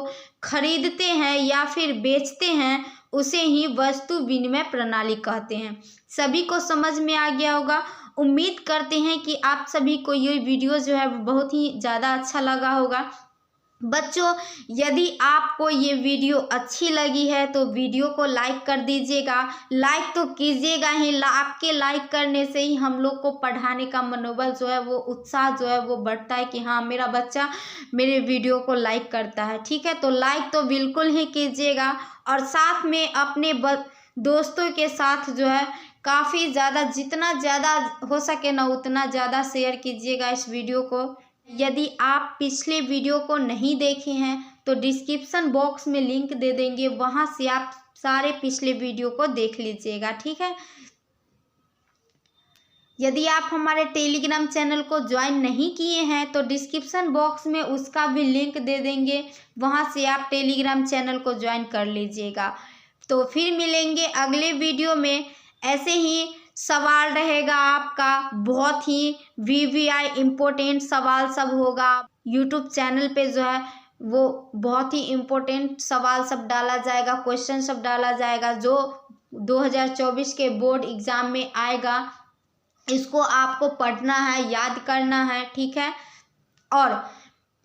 खरीदते हैं या फिर बेचते हैं, उसे ही वस्तु विनिमय प्रणाली कहते हैं। सभी को समझ में आ गया होगा। उम्मीद करते हैं कि आप सभी को ये वीडियो जो है बहुत ही ज़्यादा अच्छा लगा होगा। बच्चों, यदि आपको ये वीडियो अच्छी लगी है तो वीडियो को लाइक कर दीजिएगा। लाइक तो कीजिएगा ही, आपके लाइक करने से ही हम लोग को पढ़ाने का मनोबल जो है वो उत्साह जो है वो बढ़ता है कि हाँ मेरा बच्चा मेरे वीडियो को लाइक करता है। ठीक है, तो लाइक तो बिल्कुल ही कीजिएगा और साथ में अपने दोस्तों के साथ जो है काफ़ी ज़्यादा, जितना ज़्यादा हो सके ना उतना ज़्यादा शेयर कीजिएगा इस वीडियो को। यदि आप पिछले वीडियो को नहीं देखे हैं तो डिस्क्रिप्शन बॉक्स में लिंक दे देंगे, वहां से आप सारे पिछले वीडियो को देख लीजिएगा, ठीक है। यदि आप हमारे टेलीग्राम चैनल को ज्वाइन नहीं किए हैं तो डिस्क्रिप्शन बॉक्स में उसका भी लिंक दे देंगे, वहां से आप टेलीग्राम चैनल को ज्वाइन कर लीजिएगा। तो फिर मिलेंगे अगले वीडियो में। ऐसे ही सवाल रहेगा आपका, बहुत ही वीवीआई इम्पोर्टेंट सवाल सब होगा। यूट्यूब चैनल पे जो है वो बहुत ही इम्पोर्टेंट सवाल सब डाला जाएगा, क्वेश्चन सब डाला जाएगा जो 2024 के बोर्ड एग्जाम में आएगा। इसको आपको पढ़ना है, याद करना है, ठीक है। और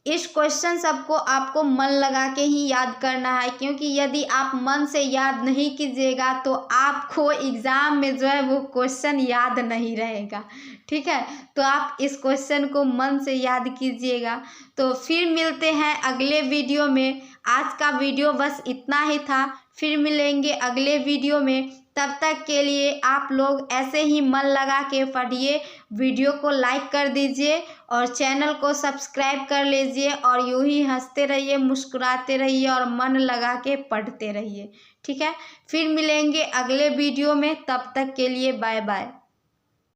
इस क्वेश्चन सबको आपको मन लगा के ही याद करना है, क्योंकि यदि आप मन से याद नहीं कीजिएगा तो आपको एग्ज़ाम में जो है वो क्वेश्चन याद नहीं रहेगा, ठीक है। तो आप इस क्वेश्चन को मन से याद कीजिएगा। तो फिर मिलते हैं अगले वीडियो में। आज का वीडियो बस इतना ही था, फिर मिलेंगे अगले वीडियो में। तब तक के लिए आप लोग ऐसे ही मन लगा के पढ़िए, वीडियो को लाइक कर दीजिए और चैनल को सब्सक्राइब कर लीजिए और यूं ही हंसते रहिए, मुस्कुराते रहिए और मन लगा के पढ़ते रहिए, ठीक है। फिर मिलेंगे अगले वीडियो में, तब तक के लिए बाय बाय।